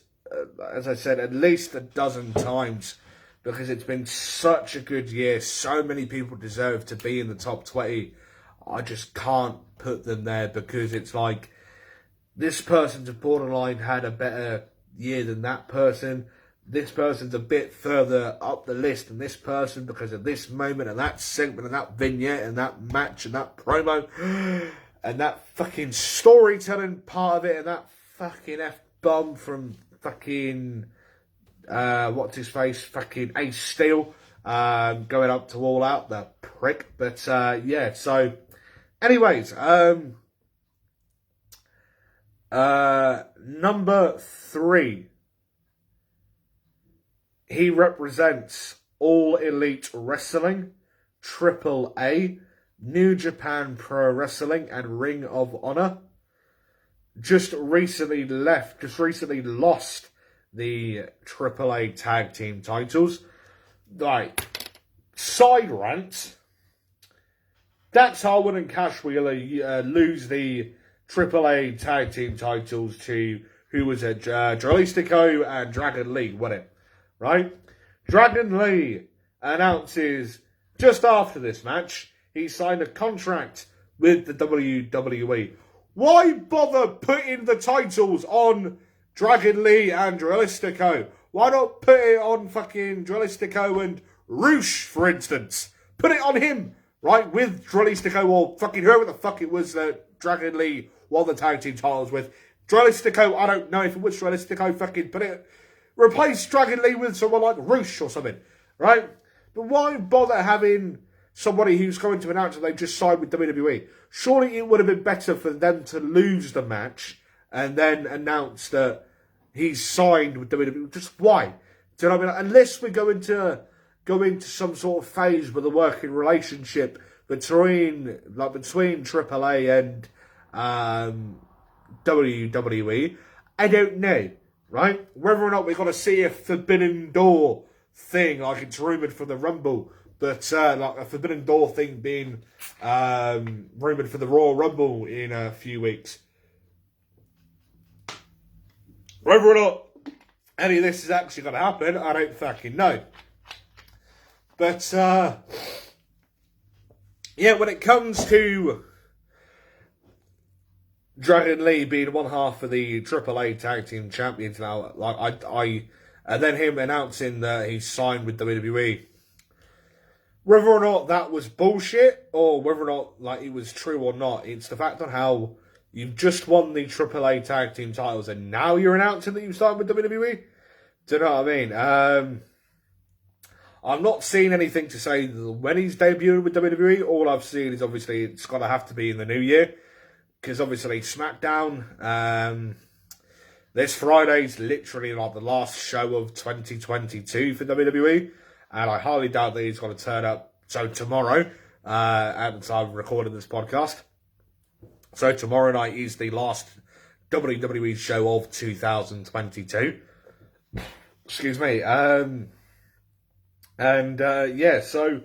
As I said, at least a dozen times. Because it's been such a good year. So many people deserve to be in the top 20. I just can't put them there because it's like, this person's borderline had a better year than that person. This person's a bit further up the list than this person because of this moment and that segment and that vignette and that match and that promo and that fucking storytelling part of it and that fucking F-bomb from fucking, what's his face, fucking Ace Steel, going up to All Out, the prick. But, yeah, so, anyways, number 3. He represents All Elite Wrestling, AAA, New Japan Pro Wrestling, and Ring of Honor. Just recently lost the AAA Tag Team titles. Like, side rant. Dax Harwood and Cash Wheeler lose the AAA Tag Team titles to, who was it, Dralistico and Dragon Lee, wasn't it? Right? Dragon Lee announces just after this match, he signed a contract with the WWE. Why bother putting the titles on Dragon Lee and Dralistico? Why not put it on fucking Dralistico and Roosh, for instance? Put it on him, right? With Dralistico or fucking whoever the fuck it was that Dragon Lee won the tag team titles with. Dralistico, I don't know if it was Dralistico, fucking put it. Replace Dragon Lee with someone like Roosh or something, right? But why bother having somebody who's going to announce that they just signed with WWE? Surely it would have been better for them to lose the match and then announce that he's signed with WWE. Just why? Do you know what I mean? Unless we go into some sort of phase with a working relationship between AAA and WWE, I don't know. Right? Whether or not we're going to see a Forbidden Door thing, like it's rumoured for the Rumble, but like a Forbidden Door thing being rumoured for the Royal Rumble in a few weeks. Whether or not any of this is actually going to happen, I don't fucking know. But, yeah, when it comes to Dragon Lee being one half of the AAA Tag Team Champions now, and then him announcing that he's signed with WWE. Whether or not that was bullshit, or whether or not like it was true or not, it's the fact on how you've just won the AAA Tag Team titles and now you're announcing that you've signed with WWE. Do you know what I mean? I'm not seeing anything to say when he's debuting with WWE. All I've seen is obviously it's going to have to be in the new year. Because obviously SmackDown, this Friday's literally like the last show of 2022 for WWE. And I highly doubt that he's going to turn up. So tomorrow, at the time of recording this podcast. So tomorrow night is the last WWE show of 2022. Excuse me. Yeah, so,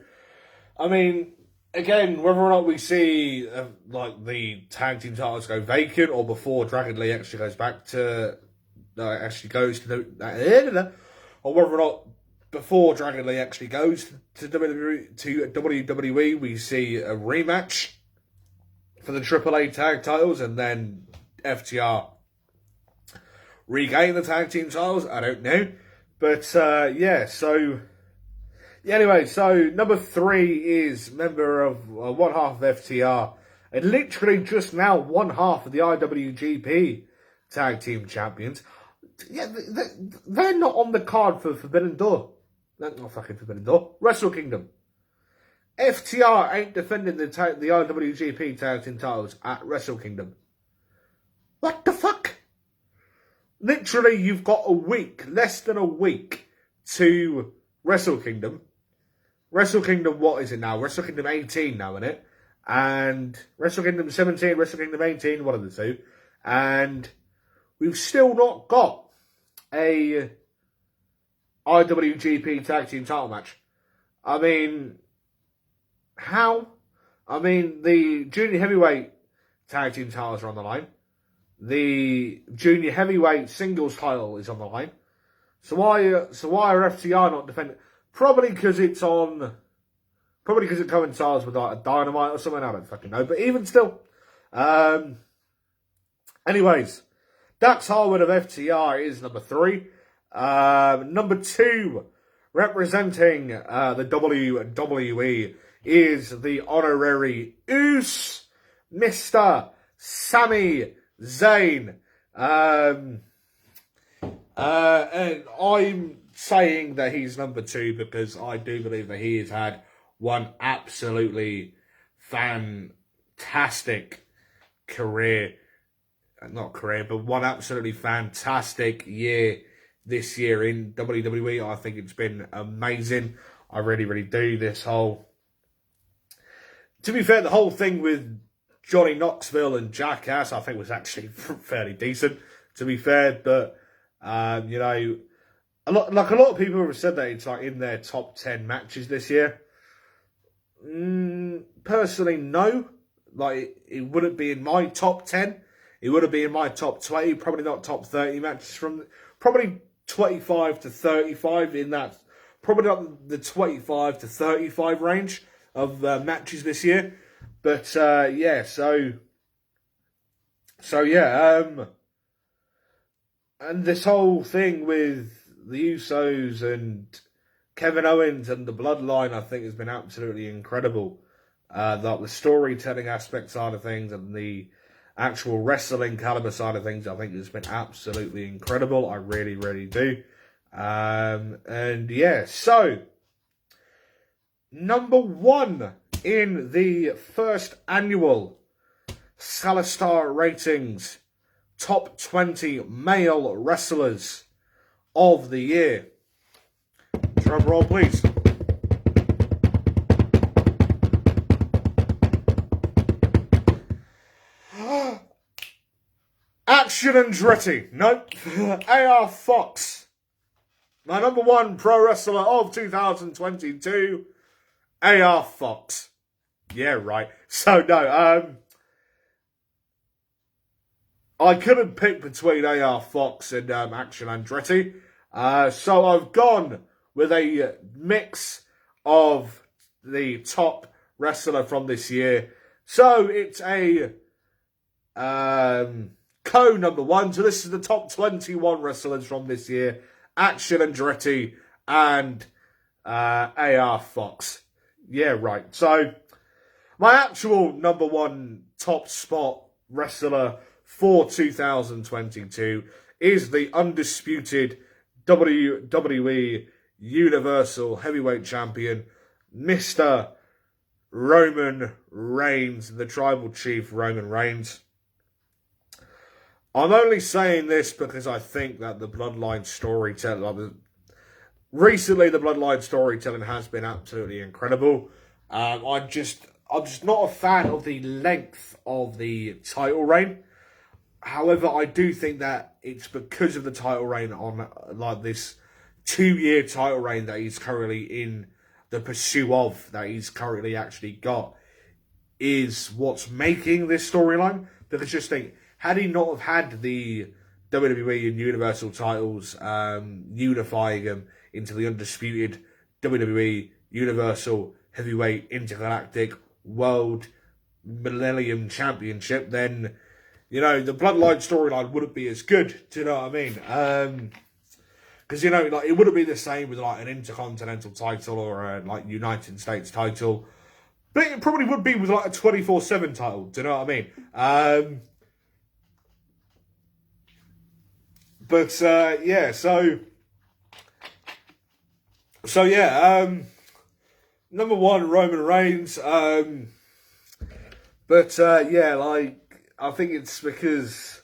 I mean, again, whether or not we see, like, the tag team titles go vacant or before Dragon Lee actually goes back to, or whether or not before Dragon Lee actually goes to WWE, we see a rematch for the AAA tag titles and then FTR regain the tag team titles. I don't know. But, yeah, so... Yeah, anyway, so number 3 is member of one half of FTR, and literally just now one half of the IWGP Tag Team Champions. Yeah, they're not on the card for Forbidden Door. Not fucking Forbidden Door. Wrestle Kingdom. FTR ain't defending the IWGP Tag Team titles at Wrestle Kingdom. What the fuck? Literally, you've got a week, less than a week, to Wrestle Kingdom. Wrestle Kingdom, what is it now? Wrestle Kingdom 18 now, isn't it? And Wrestle Kingdom 17, Wrestle Kingdom 18, one of the two. And we've still not got a IWGP Tag Team title match. I mean, how? I mean, the Junior Heavyweight Tag Team titles are on the line. The Junior Heavyweight Singles title is on the line. So why are FTR not defending? Probably because it coincides with like a Dynamite or something. I don't fucking know. But even still, anyways, Dax Harwood of FTR is number 3. Number 2, representing the WWE, is the honorary Uce, Mr. Sami Zayn. And I'm saying that he's number 2 because I do believe that he has had one absolutely fantastic career. Not career, but one absolutely fantastic year this year in WWE. I think it's been amazing. I really, really do. To be fair, the whole thing with Johnny Knoxville and Jackass, I think was actually fairly decent, to be fair. But, you know, a lot of people have said that it's like in their top 10 matches this year. Personally, no. Like, it wouldn't be in my top 10. It would have been in my top 20, probably not top 30 matches from, probably 25 to 35 in that, probably not the 25 to 35 range of matches this year. But, yeah, so yeah, and this whole thing with the Usos and Kevin Owens and the Bloodline, I think has been absolutely incredible. The storytelling aspect side of things and the actual wrestling caliber side of things, I think has been absolutely incredible. I really, really do. And yeah, so number 1 in the first annual Salistar Ratings Top 20 Male Wrestlers of the Year. Drum roll, please. Action Andretti. Nope. AR Fox. My number 1 pro wrestler of 2022. AR Fox. Yeah, right. So, no, I couldn't pick between AR Fox and Action Andretti. So I've gone with a mix of the top wrestler from this year. So it's a Number 1. So this is the top 21 wrestlers from this year. Action Andretti and AR Fox. Yeah, right. So my actual number 1 top spot wrestler for 2022 is the undisputed WWE Universal Heavyweight Champion, Mr. Roman Reigns, the Tribal Chief Roman Reigns. I'm only saying this because I think that the Bloodline storytelling, recently the Bloodline storytelling has been absolutely incredible. I'm just not a fan of the length of the title reign. However, I do think that it's because of the title reign on like this 2-year title reign that he's currently in the pursuit of, that he's currently actually got, is what's making this storyline. Because just think, had he not have had the WWE and Universal titles unifying them into the undisputed WWE Universal Heavyweight Intergalactic World Millennium Championship, then, you know, the Bloodline storyline wouldn't be as good. Do you know what I mean? Because, you know, like, it wouldn't be the same with, like, an Intercontinental title or a, like, United States title. But it probably would be with, like, a 24/7 title. Do you know what I mean? Yeah, so yeah, number 1, Roman Reigns. Yeah, like, I think it's because,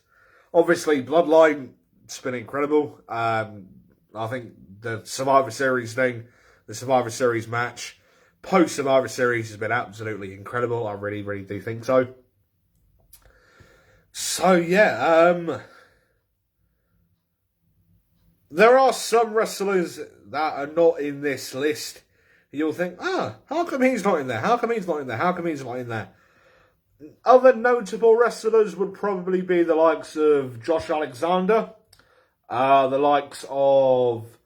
obviously, Bloodline, it's been incredible. I think the Survivor Series thing, the Survivor Series match, post-Survivor Series has been absolutely incredible. I really, really do think so. So, yeah, there are some wrestlers that are not in this list. You'll think, how come he's not in there? How come he's not in there? How come he's not in there? Other notable wrestlers would probably be the likes of Josh Alexander, the likes of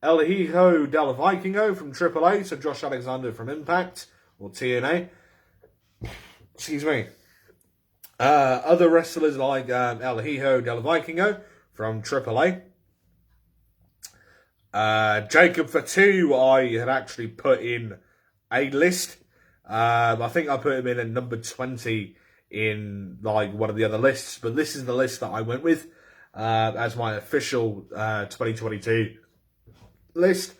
El Hijo del Vikingo from AAA, so Josh Alexander from Impact, or TNA. Excuse me. Other wrestlers like El Hijo del Vikingo from AAA. Jacob Fatu, I had actually put in a list. I think I put him in at number 20 in like one of the other lists, but this is the list that I went with as my official 2022 list.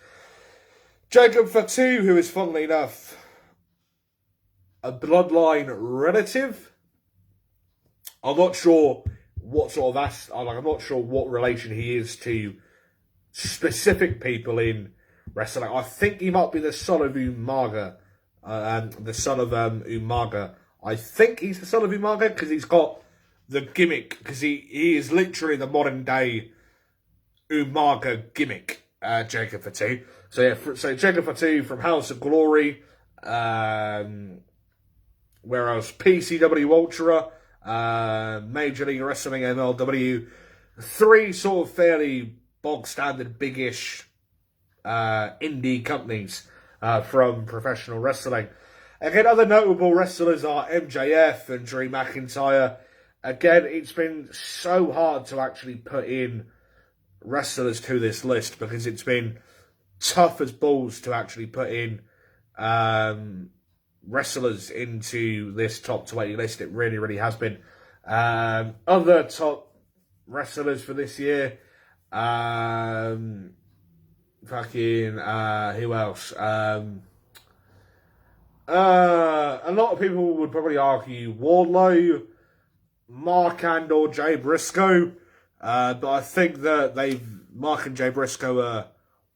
Jacob Fatu, who is funnily enough a Bloodline relative. I'm not sure what sort of I'm not sure what relation he is to specific people in wrestling. I think he might be the son of Umaga. I think he's the son of Umaga because he's got the gimmick, because he is literally the modern day Umaga gimmick, Jacob Fatu. So yeah, so Jacob Fatu from House of Glory, whereas PCW Ultra, Major League Wrestling, MLW, 3 sort of fairly bog standard, big-ish indie companies from professional wrestling. Again, other notable wrestlers are MJF and Drew McIntyre. Again, it's been so hard to actually put in wrestlers to this list because it's been tough as balls to actually put in wrestlers into this top 20 list. It really, really has been. Other top wrestlers for this year, who else? A lot of people would probably argue Wardlow, Mark and or Jay Briscoe, but I think that Mark and Jay Briscoe are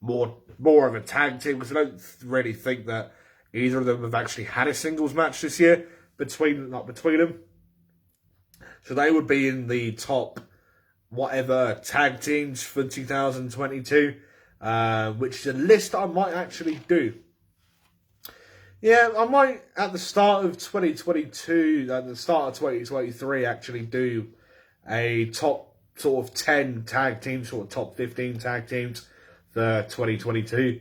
more of a tag team, because I don't really think that either of them have actually had a singles match this year between them. So they would be in the top whatever tag teams for 2022, which is a list I might actually do. Yeah, I might, at the start of 2022, at the start of 2023, actually do a top sort of 10 tag teams, sort of top 15 tag teams for 2022.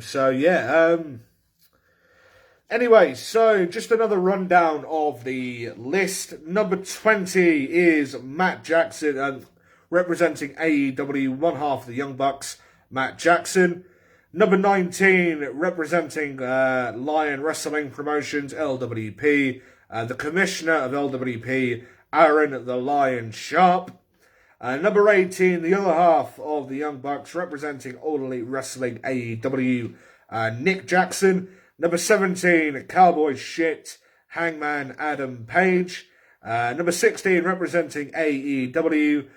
So, yeah. Anyway, so just another rundown of the list. Number 20 is Matt Jackson, representing AEW, one half of the Young Bucks, Matt Jackson. Number 19, representing Lion Wrestling Promotions, LWP, the Commissioner of LWP, Aaron the Lion Sharp. Number 18, the other half of the Young Bucks, representing All Elite Wrestling, AEW, Nick Jackson. Number 17, Cowboy Shit, Hangman Adam Page. Number 16, representing AEW,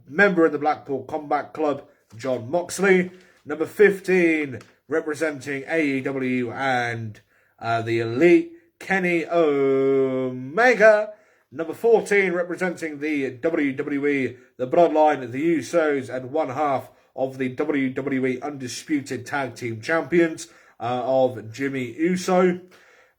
member of the Blackpool Combat Club, John Moxley. Number 15, representing AEW and the Elite, Kenny Omega. Number 14, representing the WWE, the Bloodline, the Usos, and one half of the WWE Undisputed Tag Team Champions, of Jimmy Uso.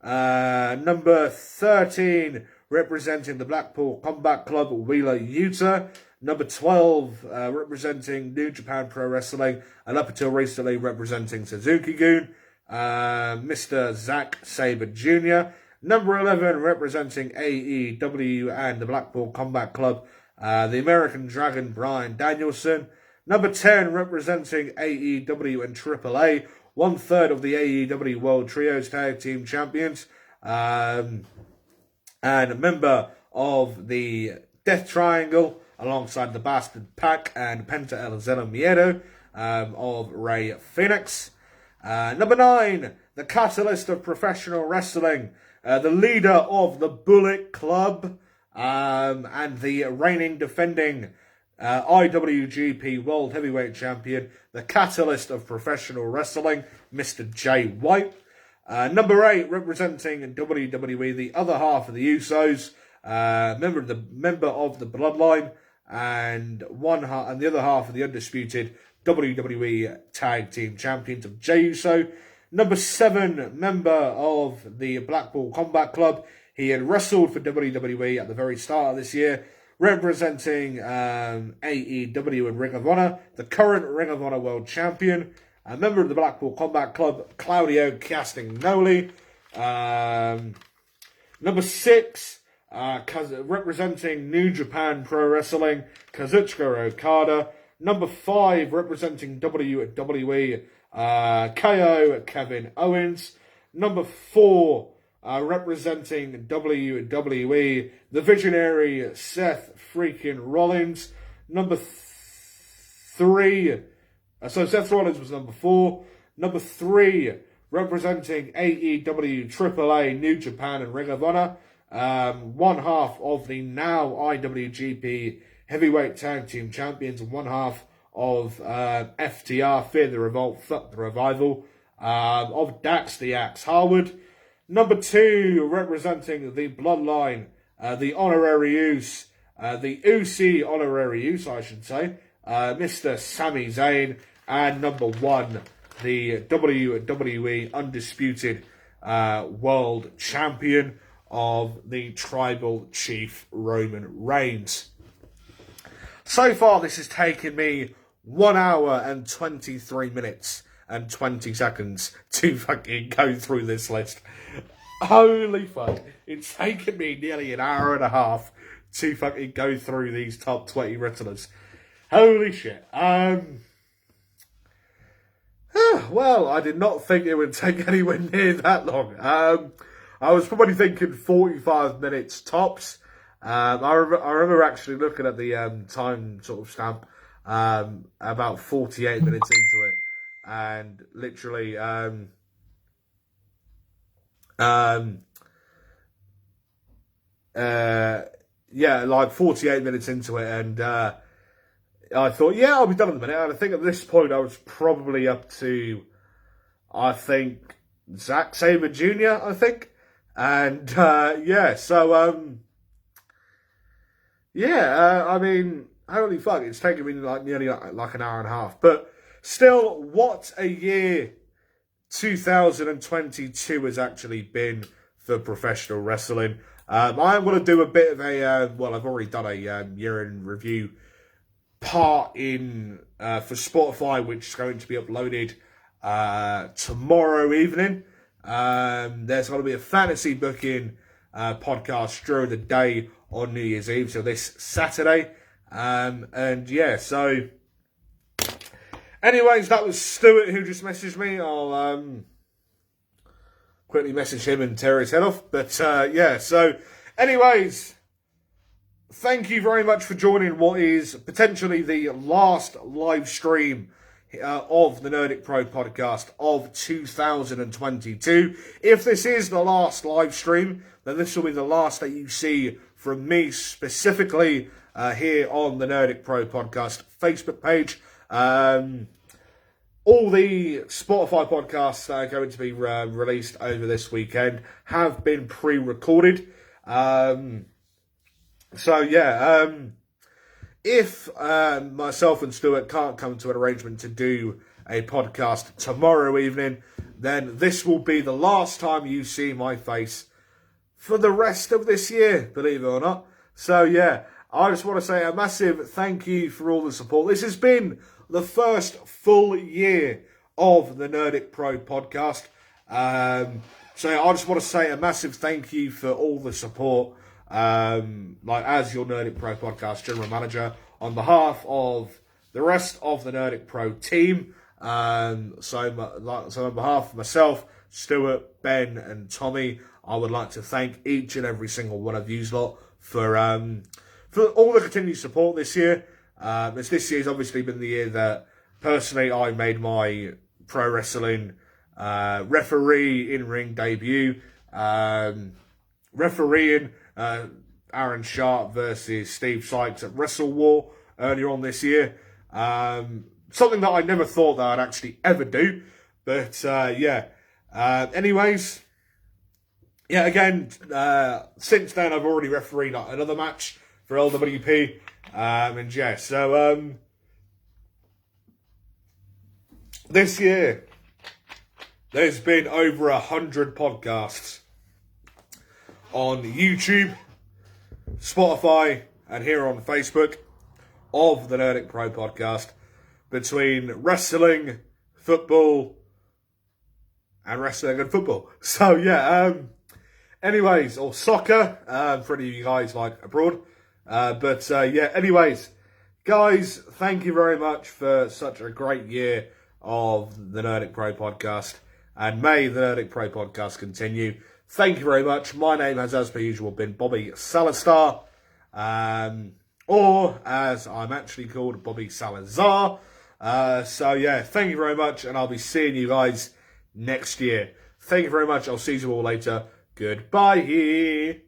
Number 13, representing the Blackpool Combat Club, Wheeler Yuta. Number 12, representing New Japan Pro Wrestling, and up until recently representing Suzuki-gun, Mr. Zack Sabre Jr. Number 11, representing AEW and the Blackpool Combat Club, the American Dragon, Bryan Danielson. Number 10, representing AEW and AAA, one-third of the AEW World Trios Tag Team Champions, and a member of the Death Triangle, alongside the Bastard Pac and Penta El Zeno Miedo, of Rey Fenix. Number 9, the catalyst of professional wrestling, the leader of the Bullet Club, and the reigning defending IWGP World Heavyweight Champion, the catalyst of professional wrestling, Mr. Jay White. Number 8, representing WWE, the other half of the Usos, member of the Bloodline, and the other half of the undisputed WWE Tag Team Champions of Jey Uso. Number 7, member of the Blackpool Combat Club. He had wrestled for WWE at the very start of this year, representing AEW and Ring of Honor, the current Ring of Honor World Champion, a member of the Blackpool Combat Club, Claudio Castagnoli. Number 6, representing New Japan Pro Wrestling, Kazuchika Okada. Number 5, representing WWE, KO Kevin Owens. Number 4, representing WWE, the visionary Seth freaking Rollins. Number 3, so Seth Rollins was number 4. Number 3, representing AEW, AAA, New Japan, and Ring of Honor, one half of the now IWGP Heavyweight Tag Team Champions, and one half of FTR, Fear the Revolt, Fuck the Revival, of Dax the Axe Harwood. Number 2, representing the Bloodline, the Honorary Use, the Usi Honorary Use, I should say, Mr. Sami Zayn. And number 1, the WWE Undisputed World Champion of the Tribal Chief, Roman Reigns. So far, this has taken me 1 hour and 23 minutes and 20 seconds to fucking go through this list. Holy fuck. It's taken me nearly an hour and a half to fucking go through these top 20 wrestlers. Holy shit. Well, I did not think it would take anywhere near that long. I was probably thinking 45 minutes tops. I remember actually looking at the time sort of stamp about 48 minutes into it, and literally like 48 minutes into it, and I thought, yeah, I'll be done in a minute. And I think at this point I was probably up to, I think, Zack Sabre Jr., I think. And, I mean, holy fuck, it's taken me like nearly like an hour and a half. But still, what a year 2022 has actually been for professional wrestling. I'm going to do a bit of a, I've already done a year in review part in for Spotify, which is going to be uploaded tomorrow evening. There's going to be a fantasy booking podcast during the day on New Year's Eve, so this Saturday. And yeah, so anyways, that was Stuart who just messaged me. I'll quickly message him and tear his head off. But yeah, so anyways, thank you very much for joining what is potentially the last live stream of the Nerdic Pro podcast of 2022. If this is the last live stream, then this will be the last that you see from me specifically here on the Nerdic Pro podcast Facebook page. All the Spotify podcasts that are going to be released over this weekend have been pre-recorded. So yeah, if myself and Stuart can't come to an arrangement to do a podcast tomorrow evening, then this will be the last time you see my face for the rest of this year, believe it or not. So yeah, I just want to say a massive thank you for all the support. This has been the first full year of the Nerdic Pro podcast. So I just want to say a massive thank you for all the support. As your Nerdic Pro podcast general manager, on behalf of the rest of the Nerdic Pro team. So on behalf of myself, Stuart, Ben, and Tommy, I would like to thank each and every single one of you lot for all the continued support this year. As this year's obviously been the year that personally I made my pro wrestling referee in-ring debut, refereeing Aaron Sharp versus Steve Sykes at Wrestle War earlier on this year. Something that I never thought that I'd actually ever do. But yeah. Anyways, yeah, again, since then I've already refereed another match for LWP. And yeah, so this year there's been over 100 podcasts on YouTube, Spotify, and here on Facebook of the Nerdic Pro podcast between wrestling, football, and wrestling and football. So yeah, anyways, or soccer, for any of you guys like abroad. Yeah, anyways, guys, thank you very much for such a great year of the Nerdic Pro podcast, and may the Nerdic Pro podcast continue. Thank you very much. My name has, as per usual, been Bobby Salazar, or as I'm actually called, Bobby Salazar. So yeah, thank you very much, and I'll be seeing you guys next year. Thank you very much. I'll see you all later. Goodbye.